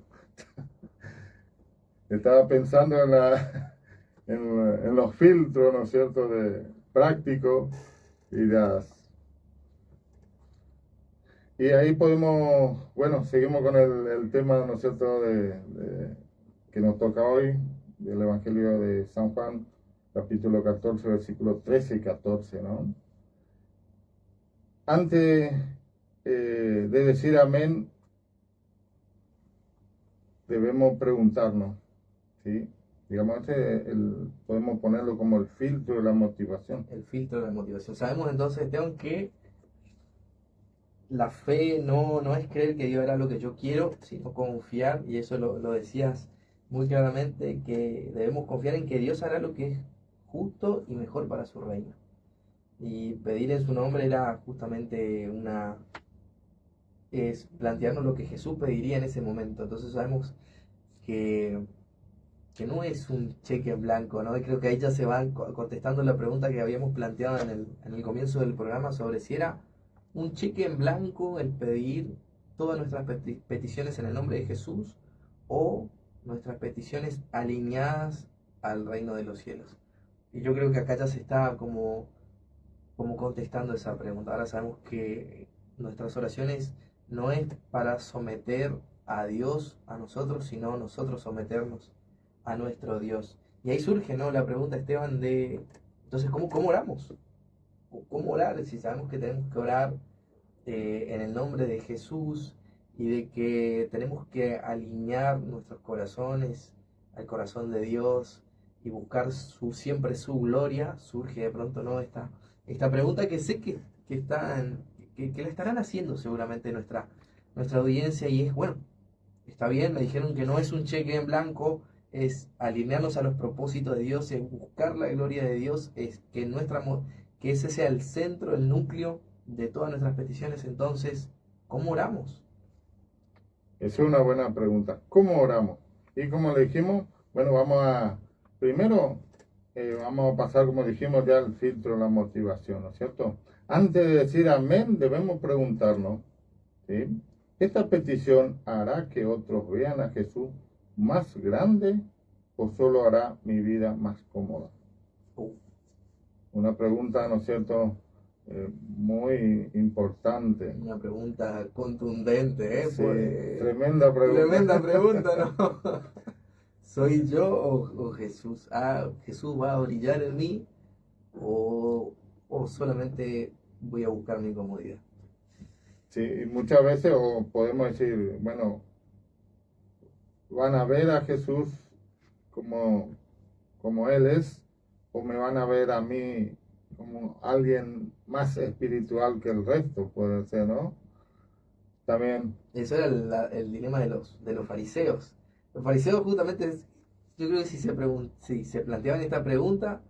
Estaba pensando en los filtros, ¿no es cierto?, de prácticos y ahí podemos, bueno, seguimos con el tema, ¿no es cierto?, que nos toca hoy, del Evangelio de San Juan, capítulo 14, versículos 13 y 14, ¿no? Antes de decir amén, debemos preguntarnos, ¿sí? Digamos, podemos ponerlo como el filtro de la motivación. El filtro de la motivación. Sabemos entonces, Esteban, que la fe no es creer que Dios hará lo que yo quiero, sino confiar, y eso lo decías muy claramente, que debemos confiar en que Dios hará lo que es justo y mejor para su reino. Y pedir en su nombre era justamente es plantearnos lo que Jesús pediría en ese momento. Entonces sabemos que, que no es un cheque en blanco, ¿no? Y creo que ahí ya se va contestando la pregunta que habíamos planteado en el comienzo del programa sobre si era un cheque en blanco el pedir todas nuestras peticiones en el nombre de Jesús o nuestras peticiones alineadas al reino de los cielos? Y yo creo que acá ya se está como contestando esa pregunta. Ahora sabemos que nuestras oraciones no es para someter a Dios a nosotros, sino nosotros someternos a nuestro Dios. Y ahí surge, ¿no?, la pregunta, Esteban, de entonces, ¿cómo oramos? ¿Cómo orar si sabemos que tenemos que orar en el nombre de Jesús y de que tenemos que alinear nuestros corazones al corazón de Dios y buscar siempre su gloria? Surge de pronto, ¿no?, esta pregunta que sé que, están, que la estarán haciendo seguramente nuestra audiencia, y es, bueno, está bien, me dijeron que no es un cheque en blanco, es alinearnos a los propósitos de Dios, es buscar la gloria de Dios, es que ese sea el centro, el núcleo de todas nuestras peticiones. Entonces, ¿cómo oramos? Es una buena pregunta. ¿Cómo oramos? Y como le dijimos, bueno, primero vamos a pasar, como dijimos, ya el filtro de la motivación, ¿no es cierto? Antes de decir amén, debemos preguntarnos, ¿sí? ¿Esta petición hará que otros vean a Jesús más grande o solo hará mi vida más cómoda? Una pregunta, ¿no es cierto?, muy importante. Una pregunta contundente, ¿eh? Sí, tremenda pregunta. Tremenda pregunta, ¿no? ¿Soy yo o Jesús? ¿Jesús va a brillar en mí o solamente voy a buscar mi comodidad? Sí, y muchas veces o podemos decir, bueno, van a ver a Jesús como Él es, o me van a ver a mí como alguien más espiritual que el resto, puede ser, ¿no? También. Eso era el dilema de los fariseos. Los fariseos justamente, yo creo que si se planteaban esta pregunta,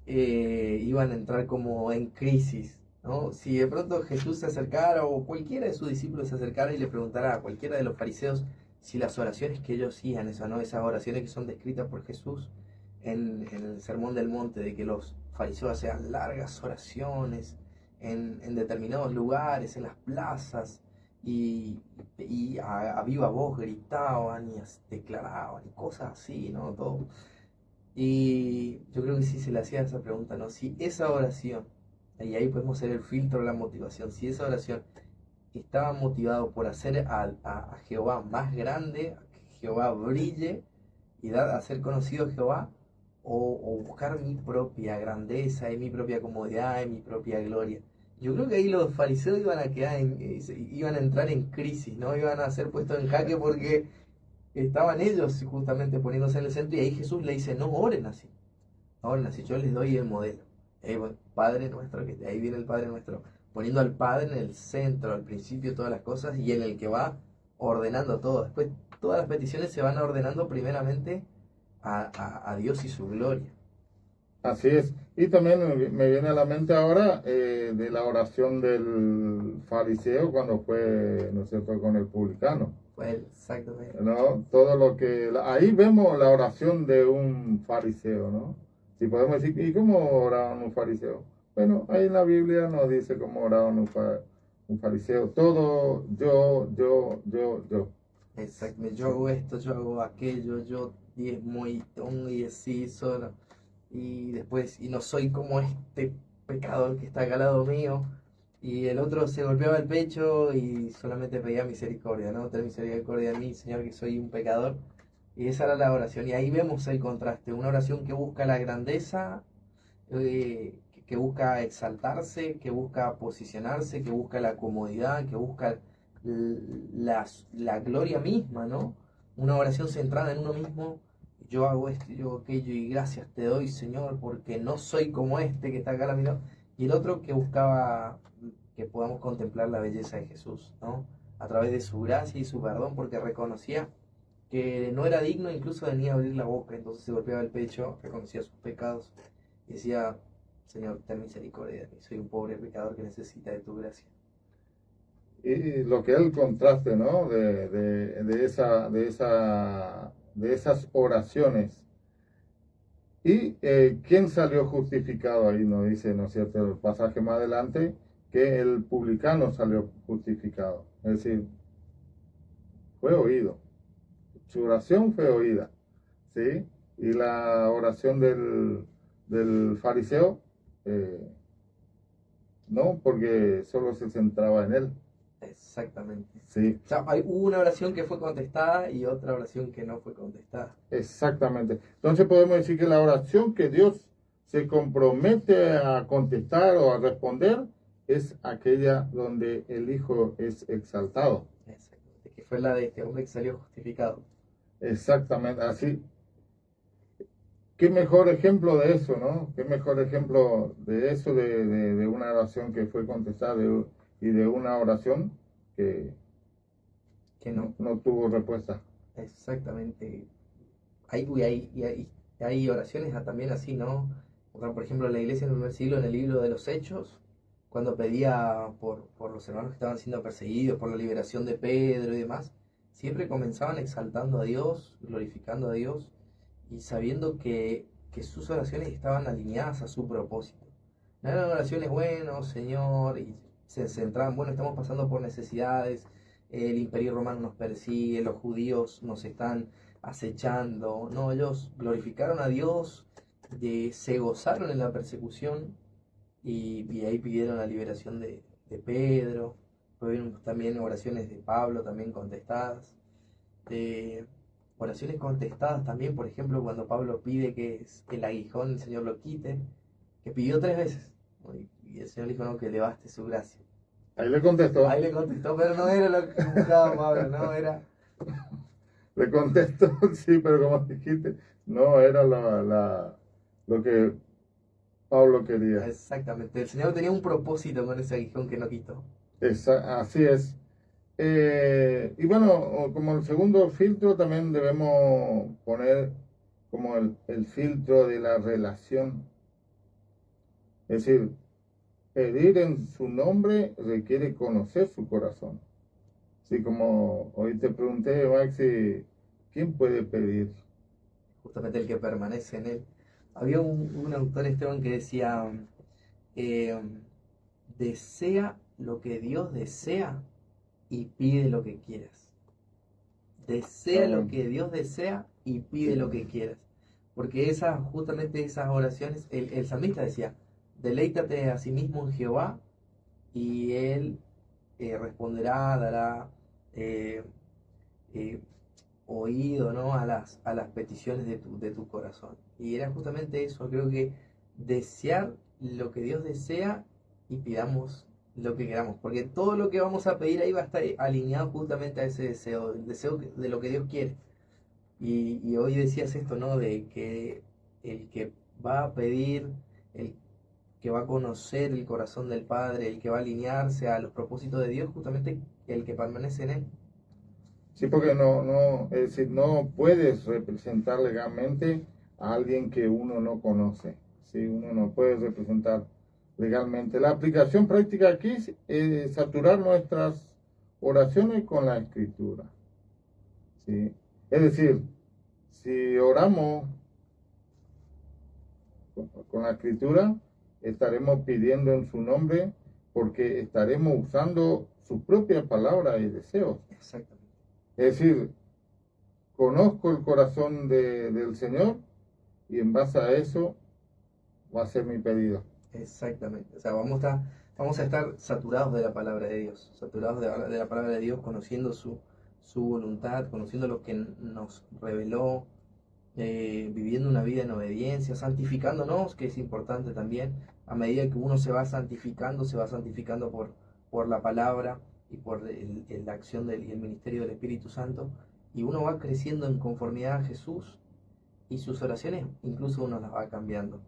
iban a entrar como en crisis, ¿no? Si de pronto Jesús se acercara o cualquiera de sus discípulos se acercara y le preguntara a cualquiera de los fariseos si las oraciones que ellos hacían, esas oraciones que son descritas por Jesús en el Sermón del Monte, de que los fariseos hacían largas oraciones en determinados lugares, en las plazas, y a viva voz gritaban y declaraban y cosas así, ¿no? Todo. Y yo creo que si se le hacía esa pregunta, ¿no? Si esa oración, y ahí podemos hacer el filtro de la motivación, si esa oración estaba motivado por hacer a Jehová más grande, a que Jehová brille y a ser conocido Jehová, o buscar mi propia grandeza y mi propia comodidad y mi propia gloria. Yo creo que ahí los fariseos iban a iban a entrar en crisis, ¿no? Iban a ser puestos en jaque porque estaban ellos justamente poniéndose en el centro, y ahí Jesús le dice, no oren así, no oren así, yo les doy el modelo. Bueno, Padre nuestro, que de ahí viene el Padre nuestro, poniendo al Padre en el centro, al principio de todas las cosas, y en el que va ordenando todo. Después todas las peticiones se van ordenando primeramente a Dios y su gloria. Así es. Y también me viene a la mente ahora de la oración del fariseo cuando fue, ¿no es cierto?, con el publicano. Pues exactamente. ¿No? Todo lo que... Ahí vemos la oración de un fariseo, ¿no? Si podemos decir, ¿y cómo oraba un fariseo? Bueno, ahí en la Biblia nos dice cómo oraba un fariseo. Todo yo. Exactamente, yo hago esto, yo hago aquello, yo diezmo y tomo y así solo. Y después, y no soy como este pecador que está acá al lado mío. Y el otro se golpeaba el pecho y solamente pedía misericordia, ¿no? Ten misericordia de mí, Señor, que soy un pecador. Y esa era la oración. Y ahí vemos el contraste. Una oración que busca la grandeza, que busca exaltarse, que busca posicionarse, que busca la comodidad, que busca la gloria misma, ¿no? Una oración centrada en uno mismo. Yo hago esto, yo hago aquello, y gracias te doy, Señor, porque no soy como este que está acá a la mirada. Y el otro que buscaba que podamos contemplar la belleza de Jesús, ¿no? A través de su gracia y su perdón, porque reconocía que no era digno incluso de ni abrir la boca. Entonces se golpeaba el pecho, reconocía sus pecados y decía, Señor, ten misericordia de mí, soy un pobre pecador que necesita de tu gracia. Y lo que es el contraste, ¿no? De esas oraciones. ¿Y quién salió justificado ahí? Nos dice, ¿no es cierto?, el pasaje más adelante, que el publicano salió justificado. Es decir, fue oído. Su oración fue oída, ¿sí? Y la oración del fariseo, no, porque solo se centraba en él. Exactamente. Sí, O sea, hubo una oración que fue contestada y otra oración que no fue contestada. exactamente. Entonces podemos decir que la oración que Dios se compromete a contestar o a responder es aquella donde el Hijo es exaltado. Exactamente. Que fue la de este hombre que salió justificado. Exactamente, así. Qué mejor ejemplo de eso, ¿no? Qué mejor ejemplo de eso, de una oración que fue contestada y de una oración que Que no. no tuvo respuesta. Exactamente. Hay oraciones también así, ¿no? Por ejemplo, la iglesia en el primer siglo, en el libro de los Hechos, cuando pedía por los hermanos que estaban siendo perseguidos, por la liberación de Pedro y demás, siempre comenzaban exaltando a Dios, glorificando a Dios y sabiendo que sus oraciones estaban alineadas a su propósito. No eran oraciones, bueno, Señor, y se centraban, bueno, estamos pasando por necesidades, el imperio romano nos persigue, los judíos nos están acechando. No, ellos glorificaron a Dios, se gozaron en la persecución y ahí pidieron la liberación de Pedro. Hubieron también oraciones de Pablo, también contestadas. Eh, Oraciones contestadas también, por ejemplo, cuando Pablo pide que el aguijón el Señor lo quite, que pidió 3 veces, ¿no? Y el Señor dijo, no, que le baste su gracia. Ahí le contestó. Ahí le contestó, pero no era lo que buscaba Pablo, no, era... Le contestó, sí, pero como dijiste, no era lo que Pablo quería. Exactamente, el Señor tenía un propósito con ese aguijón que no quitó. Así es. Y bueno, como el segundo filtro también debemos poner como el filtro de la relación. Es decir, pedir en su nombre requiere conocer su corazón. Así como hoy te pregunté, Maxi, ¿quién puede pedir? Justamente el que permanece en él. Había un autor, Esteban, que decía, eh, desea lo que Dios desea y pide lo que quieras. Desea lo que Dios desea y pide lo que quieras. Porque justamente esas oraciones, el salmista decía, deleítate a sí mismo en Jehová y Él responderá, dará eh, eh, oído, ¿no? a las peticiones de tu corazón. Y era justamente eso, creo que desear lo que Dios desea y pidamos lo que queramos, porque todo lo que vamos a pedir ahí va a estar alineado justamente a ese deseo, el deseo de lo que Dios quiere. Y hoy decías esto, ¿no? De que el que va a pedir, el que va a conocer el corazón del Padre, el que va a alinearse a los propósitos de Dios, justamente el que permanece en Él. Sí, porque es decir, no puedes representar legalmente a alguien que uno no conoce. Sí, uno no puede representar legalmente. La aplicación práctica aquí es saturar nuestras oraciones con la escritura. ¿Sí? Es decir, si oramos con la escritura, estaremos pidiendo en su nombre porque estaremos usando su propia palabra y deseos. Exactamente. Es decir, conozco el corazón del Señor y en base a eso va a ser mi pedido. Exactamente. O sea, vamos a estar saturados de la palabra de Dios, saturados de la palabra de Dios, conociendo su voluntad, conociendo lo que nos reveló, viviendo una vida en obediencia, santificándonos, que es importante también. A medida que uno se va santificando por la palabra y por la acción y el ministerio del Espíritu Santo, y uno va creciendo en conformidad a Jesús y sus oraciones incluso uno las va cambiando.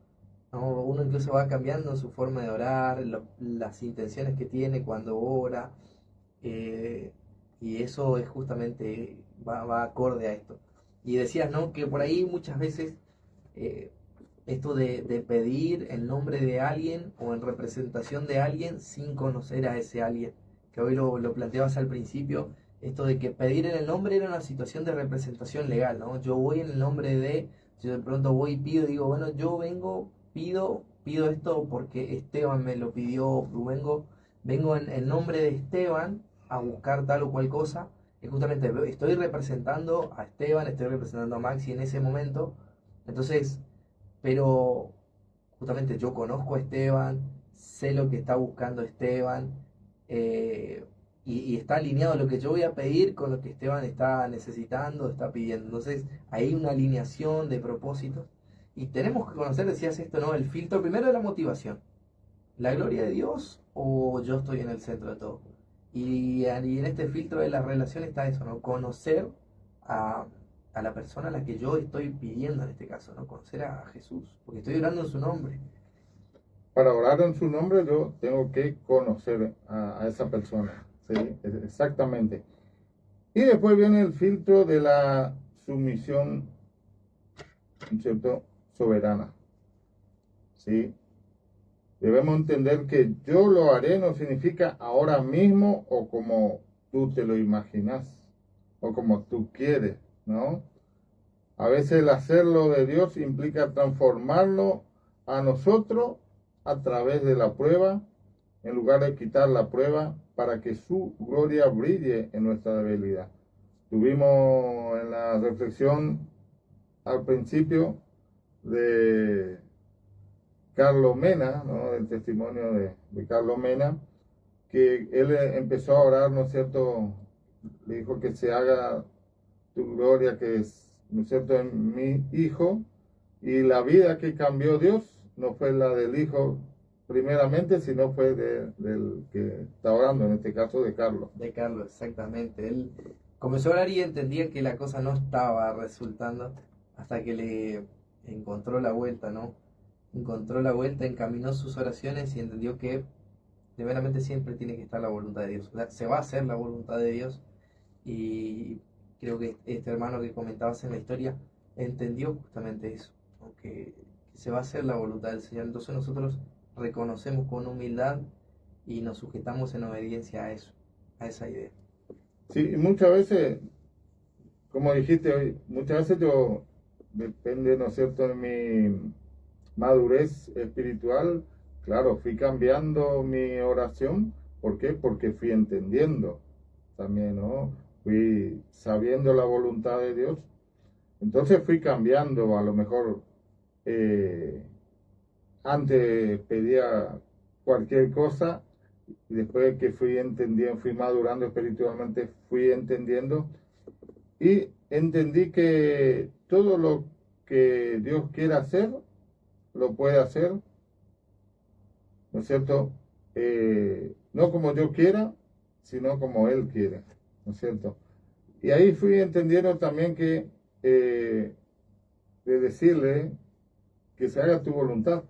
¿No? Uno incluso va cambiando su forma de orar, las intenciones que tiene cuando ora, eh, y eso es justamente, va acorde a esto. Y decías, ¿no? Que por ahí muchas veces eh, esto de pedir en nombre de alguien o en representación de alguien sin conocer a ese alguien, que hoy lo planteabas al principio, esto de que pedir en el nombre era una situación de representación legal, ¿no? Yo voy en el nombre de, yo de pronto voy y pido, digo, bueno, yo vengo, pido esto porque Esteban me lo pidió, vengo vengo en nombre de Esteban a buscar tal o cual cosa, y justamente estoy representando a Esteban, estoy representando a Maxi en ese momento, entonces, pero justamente yo conozco a Esteban, sé lo que está buscando Esteban, eh, y está alineado lo que yo voy a pedir con lo que Esteban está necesitando, está pidiendo. Entonces, hay una alineación de propósitos. Y tenemos que conocer, decías esto, ¿no? El filtro primero de la motivación. ¿La gloria de Dios o yo estoy en el centro de todo? Y en este filtro de la relación está eso, ¿no? Conocer a, a la persona a la que yo estoy pidiendo en este caso, ¿no? Conocer a Jesús, porque estoy orando en su nombre. Para orar en su nombre yo tengo que conocer a esa persona, ¿sí? Exactamente. Y después viene el filtro de la sumisión, ¿no es cierto?, soberana, ¿sí? Debemos entender que yo lo haré no significa ahora mismo o como tú te lo imaginas o como tú quieres, ¿no? A veces el hacerlo de Dios implica transformarlo a nosotros a través de la prueba, en lugar de quitar la prueba para que su gloria brille en nuestra debilidad. Tuvimos en la reflexión al principio de Carlos Mena, ¿no? El testimonio de Carlos Mena, que él empezó a orar, ¿no es cierto? Le dijo que se haga tu gloria, que es, ¿no es cierto?, en mi hijo, y la vida que cambió Dios no fue la del hijo primeramente, sino fue del que está orando, en este caso de Carlos. De Carlos, exactamente. Él comenzó a orar y entendía que la cosa no estaba resultando hasta que le encontró la vuelta, ¿no? Encontró la vuelta, encaminó sus oraciones y entendió que de veramente siempre tiene que estar la voluntad de Dios. O sea, se va a hacer la voluntad de Dios y creo que este hermano que comentabas en la historia entendió justamente eso, ¿no? Que se va a hacer la voluntad del Señor. Entonces nosotros reconocemos con humildad y nos sujetamos en obediencia a eso, a esa idea. Sí, y muchas veces, como dijiste hoy, muchas veces yo, depende, ¿no es cierto?, de mi madurez espiritual, claro, fui cambiando mi oración. ¿Por qué? Porque fui entendiendo también, ¿no? Fui sabiendo la voluntad de Dios. Entonces fui cambiando, a lo mejor eh, antes pedía cualquier cosa y después que fui entendiendo, fui madurando espiritualmente, fui entendiendo y entendí que todo lo que Dios quiera hacer, lo puede hacer, ¿no es cierto? No como yo quiera, sino como Él quiere, ¿no es cierto? Y ahí fui entendiendo también que de decirle que se haga tu voluntad,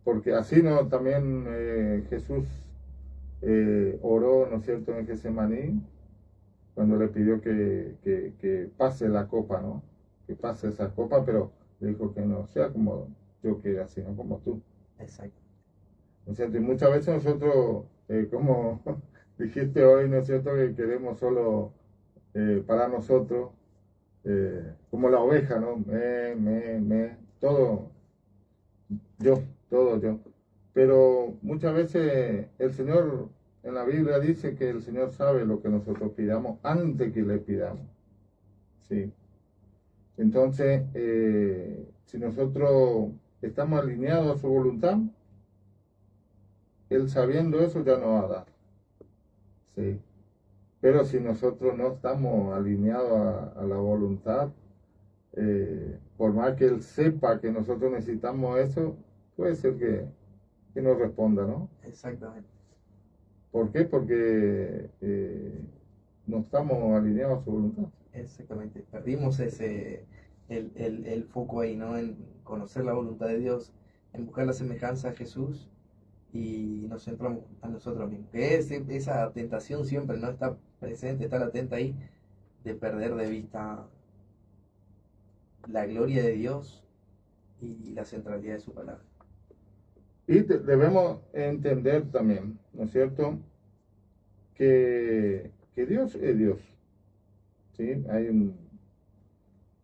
porque así no también Jesús oró, ¿no es cierto?, en Getsemaní, cuando le pidió que pase la copa, ¿no? Que pase esa copa, pero le dijo que no sea como yo quiera, sino como tú. Exacto. ¿No es cierto? Y muchas veces nosotros, como dijiste hoy, ¿no es cierto?, que queremos solo para nosotros, como la oveja, ¿no? Todo yo, todo yo. Pero muchas veces el Señor, en la Biblia dice que el Señor sabe lo que nosotros pidamos antes que le pidamos. ¿Sí? Entonces, si nosotros estamos alineados a su voluntad, Él sabiendo eso ya nos va a dar. ¿Sí? Pero si nosotros no estamos alineados a la voluntad, por más que Él sepa que nosotros necesitamos eso, puede ser que no responda, ¿no? Exactamente. ¿Por qué? Porque no estamos alineados a su voluntad. Exactamente. Perdimos el foco ahí, ¿no? En conocer la voluntad de Dios, en buscar la semejanza a Jesús y nos centramos a nosotros mismos. Que esa tentación siempre no está presente, está latente ahí, de perder de vista la gloria de Dios y la centralidad de su palabra. Y debemos entender también, ¿no es cierto?, que Dios es Dios. ¿Sí? Hay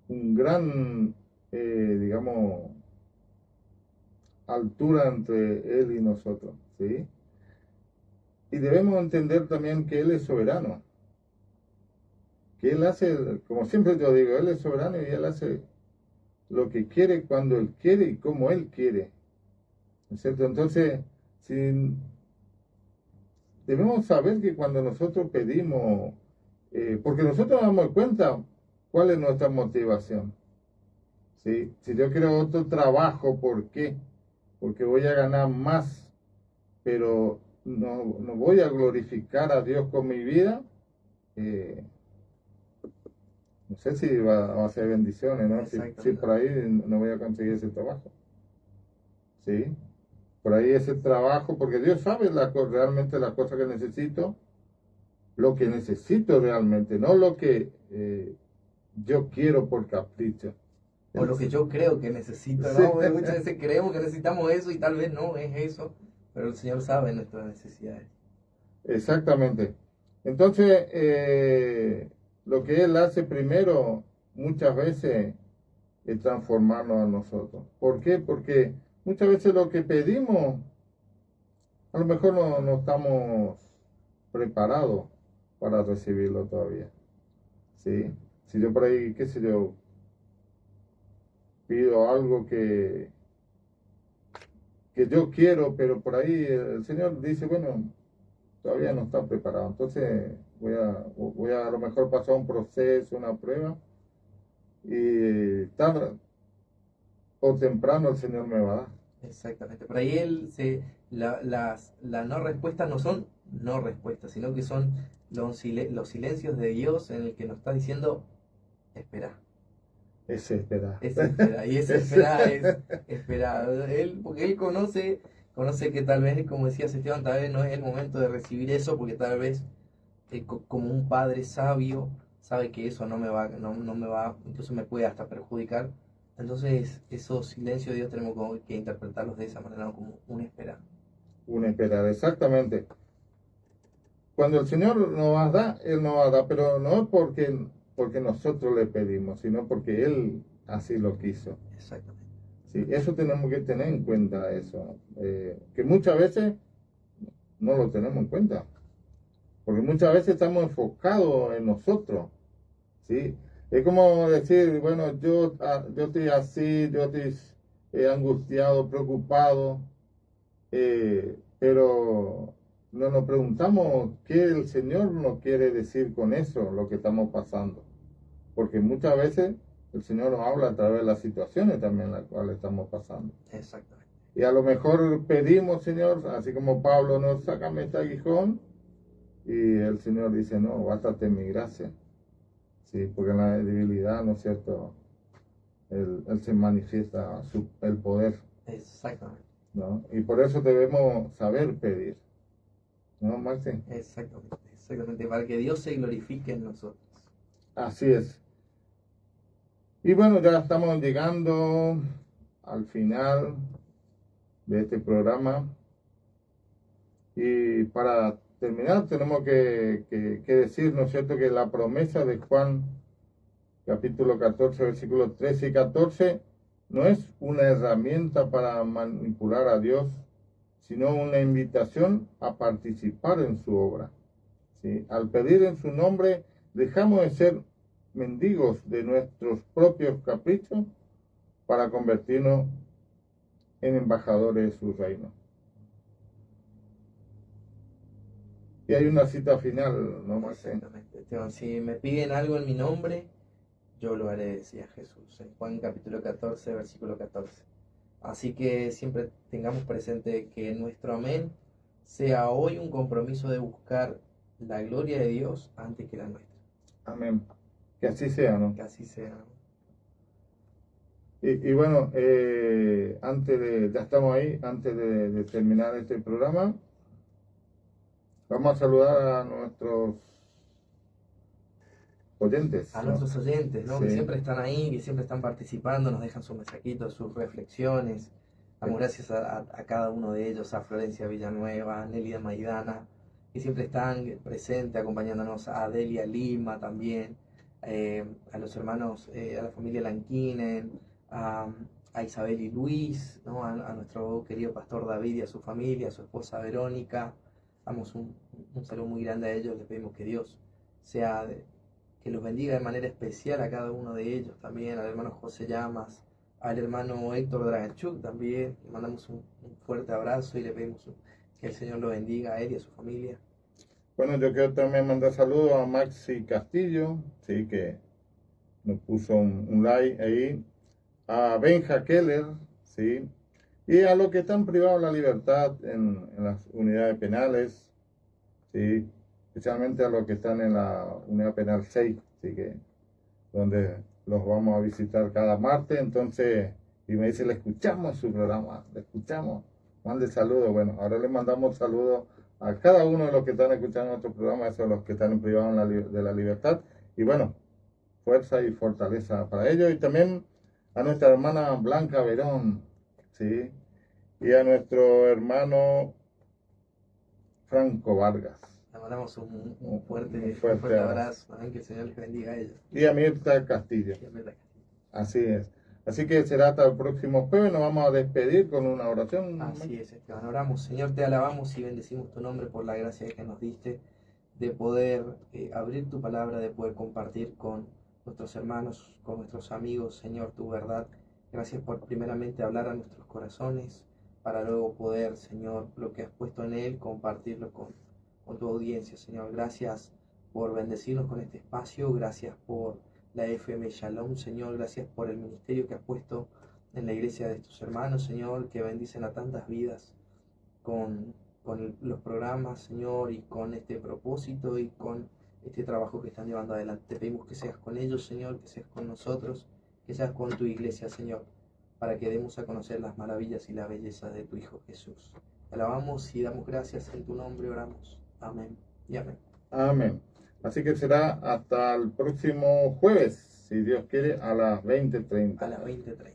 un gran, digamos, altura entre Él y nosotros. ¿Sí? y debemos entender también que Él es soberano, que Él hace, como siempre yo digo, Él es soberano y Él hace lo que quiere, cuando Él quiere y como Él quiere, ¿no es cierto? Entonces, si debemos saber que cuando nosotros pedimos, porque nosotros nos damos cuenta cuál es nuestra motivación. ¿Sí? Si yo quiero otro trabajo, ¿por qué? Porque voy a ganar más, pero no voy a glorificar a Dios con mi vida. eh, no sé si va a ser bendiciones, ¿no? Si por ahí no voy a conseguir ese trabajo. ¿Sí? Por ahí ese trabajo, porque Dios sabe realmente las cosas que necesito, lo que necesito realmente, no lo que yo quiero por capricho. O lo que yo creo que necesito, Sí. ¿no? Porque muchas veces creemos que necesitamos eso y tal vez no es eso, pero el Señor sabe nuestras necesidades. Exactamente. Entonces, lo que Él hace primero, muchas veces, es transformarnos a nosotros. ¿Por qué? Porque muchas veces lo que pedimos, a lo mejor no estamos preparados para recibirlo todavía. ¿Sí? Si yo por ahí, qué sé yo, pido algo que yo quiero, pero por ahí el Señor dice, bueno, todavía no está preparado. Entonces voy a lo mejor pasar un proceso, una prueba, y tarde o temprano el Señor me va a dar. Exactamente. Por ahí las no respuestas no son no respuestas, sino que son los silencios de Dios en el que nos está diciendo, espera. Ese espera. Ese espera. Y ese espera es espera. Porque él conoce que tal vez, como decía Esteban, tal vez no es el momento de recibir eso, porque tal vez como un padre sabio sabe que eso no me va, incluso me puede hasta perjudicar. Entonces, esos silencios de Dios tenemos que interpretarlos de esa manera, ¿no? Como una espera. Una esperar, exactamente. Cuando el Señor nos va a dar, Él nos va a dar, pero no porque nosotros le pedimos, sino porque Él así lo quiso. Exactamente. Sí, eso tenemos que tener en cuenta, eso. Que muchas veces no lo tenemos en cuenta. Porque muchas veces estamos enfocados en nosotros. ¿Sí? Es como decir, bueno, yo estoy así, yo estoy angustiado, preocupado, pero no nos preguntamos qué el Señor nos quiere decir con eso, lo que estamos pasando. Porque muchas veces el Señor nos habla a través de las situaciones también en las cuales estamos pasando. Exactamente. Y a lo mejor pedimos, Señor, así como Pablo, no, sácame este aguijón, y el Señor dice, no, bástate mi gracia. Sí, porque en la debilidad, ¿no es cierto? Él se manifiesta el poder, Exactamente. ¿no? Y por eso debemos saber pedir, ¿no, Maxi? Exactamente. Exactamente. Para que Dios se glorifique en nosotros. Así es. Y bueno, ya estamos llegando al final de este programa. Y para terminar, tenemos que decir, ¿no es cierto?, que la promesa de Juan capítulo 14, versículos 13 y 14, no es una herramienta para manipular a Dios, sino una invitación a participar en su obra. ¿Sí? Al pedir en su nombre, dejamos de ser mendigos de nuestros propios caprichos para convertirnos en embajadores de su reino. Y hay una cita final, ¿no, Marcelo? Exactamente. Esteban, si me piden algo en mi nombre, yo lo haré, decía Jesús, en Juan capítulo 14, versículo 14. Así que siempre tengamos presente que nuestro amén sea hoy un compromiso de buscar la gloria de Dios antes que la nuestra. Amén. Que así sea, ¿no? Que así sea. Y bueno, ya estamos ahí, antes de terminar este programa, vamos a saludar a nuestros oyentes, A ¿no? nuestros oyentes, ¿no? Sí. Que siempre están ahí, que siempre están participando, nos dejan sus mensajitos, sus reflexiones. Damos gracias a cada uno de ellos, a Florencia Villanueva, a Nelly de Maidana, que siempre están presentes, acompañándonos, a Delia Lima también, a los hermanos, a la familia Lanquinen, a Isabel y Luis, ¿no? A nuestro querido pastor David y a su familia, a su esposa Verónica, Damos un saludo muy grande a ellos, les pedimos que Dios que los bendiga de manera especial a cada uno de ellos también, al hermano José Llamas, al hermano Héctor Draganchuk también, le mandamos un fuerte abrazo y le pedimos que el Señor lo bendiga a él y a su familia. Bueno, yo quiero también mandar saludos a Maxi Castillo, sí, que nos puso un like ahí, a Benja Keller, sí, y a los que están privados de la libertad en las unidades penales, sí, especialmente a los que están en la unidad penal 6, sí, que donde los vamos a visitar cada martes. Entonces, y me dice, le escuchamos su programa, le escuchamos, mande saludos. Bueno, ahora le mandamos saludos a cada uno de los que están escuchando nuestro programa, esos los que están en privado de la libertad, y bueno, fuerza y fortaleza para ellos, y también a nuestra hermana Blanca Verón, ¿sí? Y a nuestro hermano Franco Vargas. Le mandamos un fuerte fuerte abrazo, también que el Señor les bendiga a ellos. Y a Mirta Castillo. Así es. Así que será hasta el próximo jueves. Nos vamos a despedir con una oración. Así es, Esteban. Oramos. Señor, te alabamos y bendecimos tu nombre por la gracia que nos diste de poder abrir tu palabra, de poder compartir con nuestros hermanos, con nuestros amigos, Señor, tu verdad. Gracias por primeramente hablar a nuestros corazones, para luego poder, Señor, lo que has puesto en él, compartirlo con tu audiencia, Señor. Gracias por bendecirnos con este espacio. Gracias por la FM Shalom, Señor. Gracias por el ministerio que has puesto en la iglesia de estos hermanos, Señor, que bendicen a tantas vidas con los programas, Señor, y con este propósito y con este trabajo que están llevando adelante. Te pedimos que seas con ellos, Señor, que seas con nosotros, que seas con tu iglesia, Señor, para que demos a conocer las maravillas y la belleza de tu Hijo Jesús. Te alabamos y damos gracias en tu nombre, oramos. Amén y amén. Amén. Así que será hasta el próximo jueves, si Dios quiere, a las 20:30. A las 20:30.